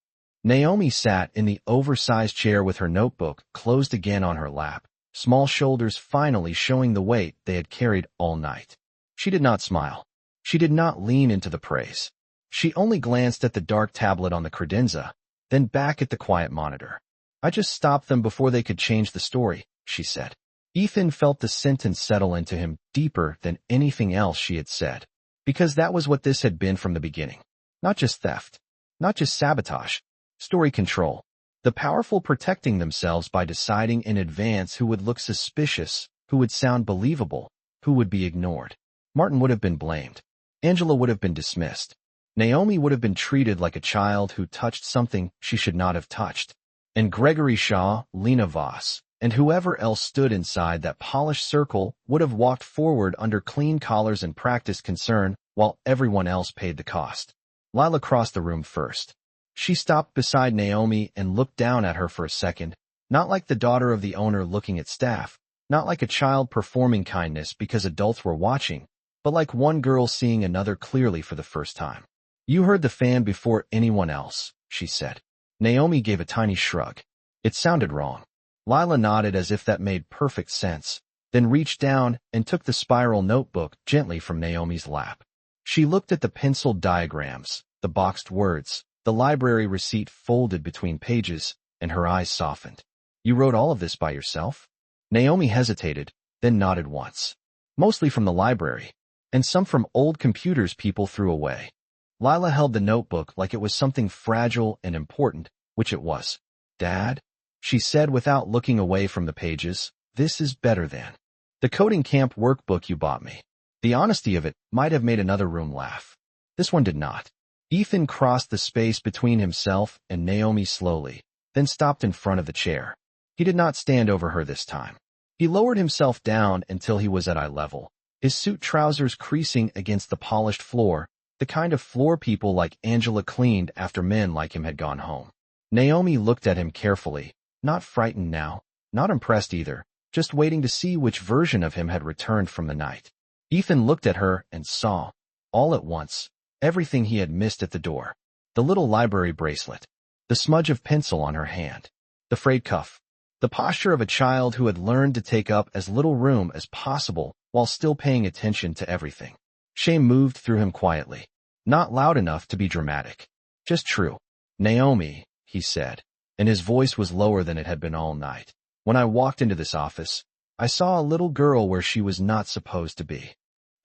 Naomi sat in the oversized chair with her notebook closed again on her lap, small shoulders finally showing the weight they had carried all night. She did not smile. She did not lean into the praise. She only glanced at the dark tablet on the credenza, then back at the quiet monitor. "I just stopped them before they could change the story," she said. Ethan felt the sentence settle into him deeper than anything else she had said, because that was what this had been from the beginning. Not just theft, not just sabotage, story control. The powerful protecting themselves by deciding in advance who would look suspicious, who would sound believable, who would be ignored. Martin would have been blamed. Angela would have been dismissed. Naomi would have been treated like a child who touched something she should not have touched. And Gregory Shaw, Lena Voss, and whoever else stood inside that polished circle would have walked forward under clean collars and practiced concern while everyone else paid the cost. Lila crossed the room first. She stopped beside Naomi and looked down at her for a second, not like the daughter of the owner looking at staff, not like a child performing kindness because adults were watching, but like one girl seeing another clearly for the first time. "You heard the fan before anyone else," she said. Naomi gave a tiny shrug. It sounded wrong. Lila nodded as if that made perfect sense, then reached down and took the spiral notebook gently from Naomi's lap. She looked at the penciled diagrams, the boxed words, the library receipt folded between pages, and her eyes softened. "You wrote all of this by yourself?" Naomi hesitated, then nodded once. "Mostly from the library, and some from old computers people threw away." Lila held the notebook like it was something fragile and important, which it was. "Dad," she said without looking away from the pages, "this is better than the coding camp workbook you bought me." The honesty of it might have made another room laugh. This one did not. Ethan crossed the space between himself and Naomi slowly, then stopped in front of the chair. He did not stand over her this time. He lowered himself down until he was at eye level, his suit trousers creasing against the polished floor, the kind of floor people like Angela cleaned after men like him had gone home. Naomi looked at him carefully, not frightened now, not impressed either, just waiting to see which version of him had returned from the night. Ethan looked at her and saw, all at once, everything he had missed at the door. The little library bracelet, the smudge of pencil on her hand, the frayed cuff, the posture of a child who had learned to take up as little room as possible while still paying attention to everything. Shame moved through him quietly, not loud enough to be dramatic, just true. "Naomi," he said, and his voice was lower than it had been all night. "When I walked into this office, I saw a little girl where she was not supposed to be."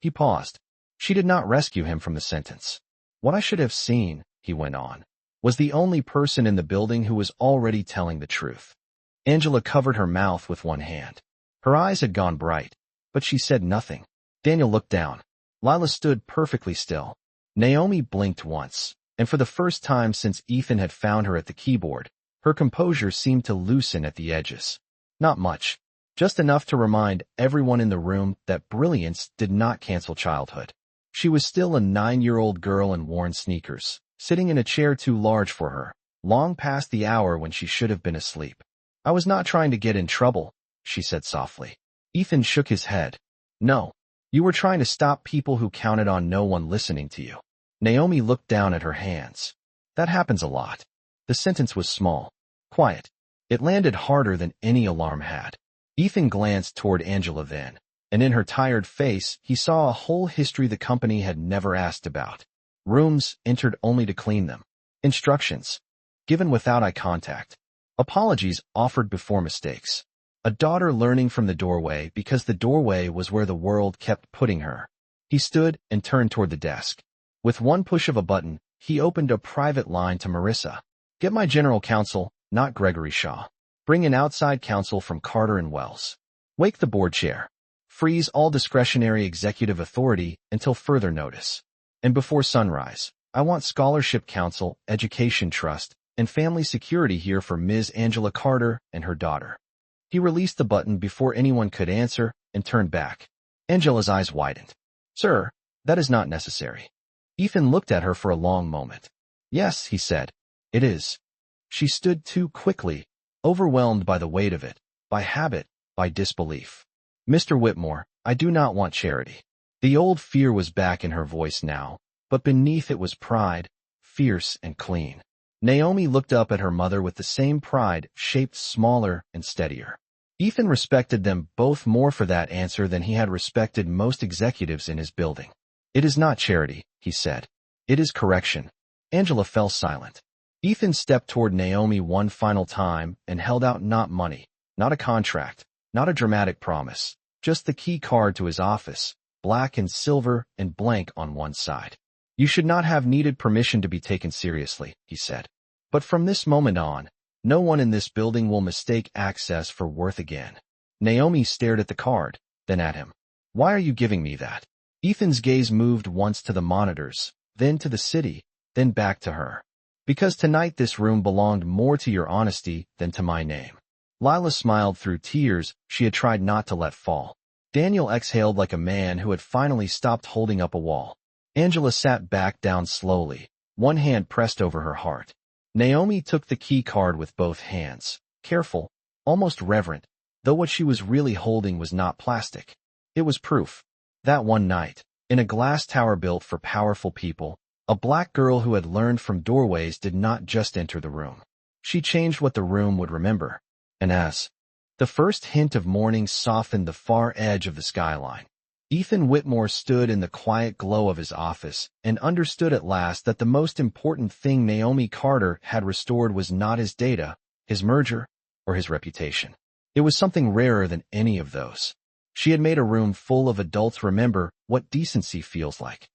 He paused. She did not rescue him from the sentence. "What I should have seen," he went on, "was the only person in the building who was already telling the truth." Angela covered her mouth with one hand. Her eyes had gone bright, but she said nothing. Daniel looked down. Lila stood perfectly still. Naomi blinked once, and for the first time since Ethan had found her at the keyboard, her composure seemed to loosen at the edges. Not much, just enough to remind everyone in the room that brilliance did not cancel childhood. She was still a 9-year-old girl in worn sneakers, sitting in a chair too large for her, long past the hour when she should have been asleep. "I was not trying to get in trouble," she said softly. Ethan shook his head. "No, you were trying to stop people who counted on no one listening to you." Naomi looked down at her hands. "That happens a lot." The sentence was small, quiet. It landed harder than any alarm had. Ethan glanced toward Angela then, and in her tired face he saw a whole history the company had never asked about. Rooms entered only to clean them. Instructions given without eye contact. Apologies offered before mistakes. A daughter learning from the doorway because the doorway was where the world kept putting her. He stood and turned toward the desk. With one push of a button, he opened a private line to Marissa. "Get my general counsel, not Gregory Shaw. Bring in outside counsel from Carter and Wells. Wake the board chair. Freeze all discretionary executive authority until further notice. And before sunrise, I want scholarship counsel, education trust, and family security here for Ms. Angela Carter and her daughter." He released the button before anyone could answer and turned back. Angela's eyes widened. "Sir, that is not necessary." Ethan looked at her for a long moment. "Yes," he said, "it is." She stood too quickly, overwhelmed by the weight of it, by habit, by disbelief. "Mr. Whitmore, I do not want charity." The old fear was back in her voice now, but beneath it was pride, fierce and clean. Naomi looked up at her mother with the same pride, shaped smaller and steadier. Ethan respected them both more for that answer than he had respected most executives in his building. "It is not charity," he said. "It is correction." Angela fell silent. Ethan stepped toward Naomi one final time and held out not money, not a contract, not a dramatic promise, just the key card to his office, black and silver and blank on one side. "You should not have needed permission to be taken seriously," he said. "But from this moment on, no one in this building will mistake access for worth again." Naomi stared at the card, then at him. "Why are you giving me that?" Ethan's gaze moved once to the monitors, then to the city, then back to her. "Because tonight this room belonged more to your honesty than to my name." Lila smiled through tears she had tried not to let fall. Daniel exhaled like a man who had finally stopped holding up a wall. Angela sat back down slowly, one hand pressed over her heart. Naomi took the key card with both hands, careful, almost reverent, though what she was really holding was not plastic. It was proof. That one night, in a glass tower built for powerful people, a black girl who had learned from doorways did not just enter the room. She changed what the room would remember. And as the first hint of morning softened the far edge of the skyline, Ethan Whitmore stood in the quiet glow of his office and understood at last that the most important thing Naomi Carter had restored was not his data, his merger, or his reputation. It was something rarer than any of those. She had made a room full of adults remember what decency feels like.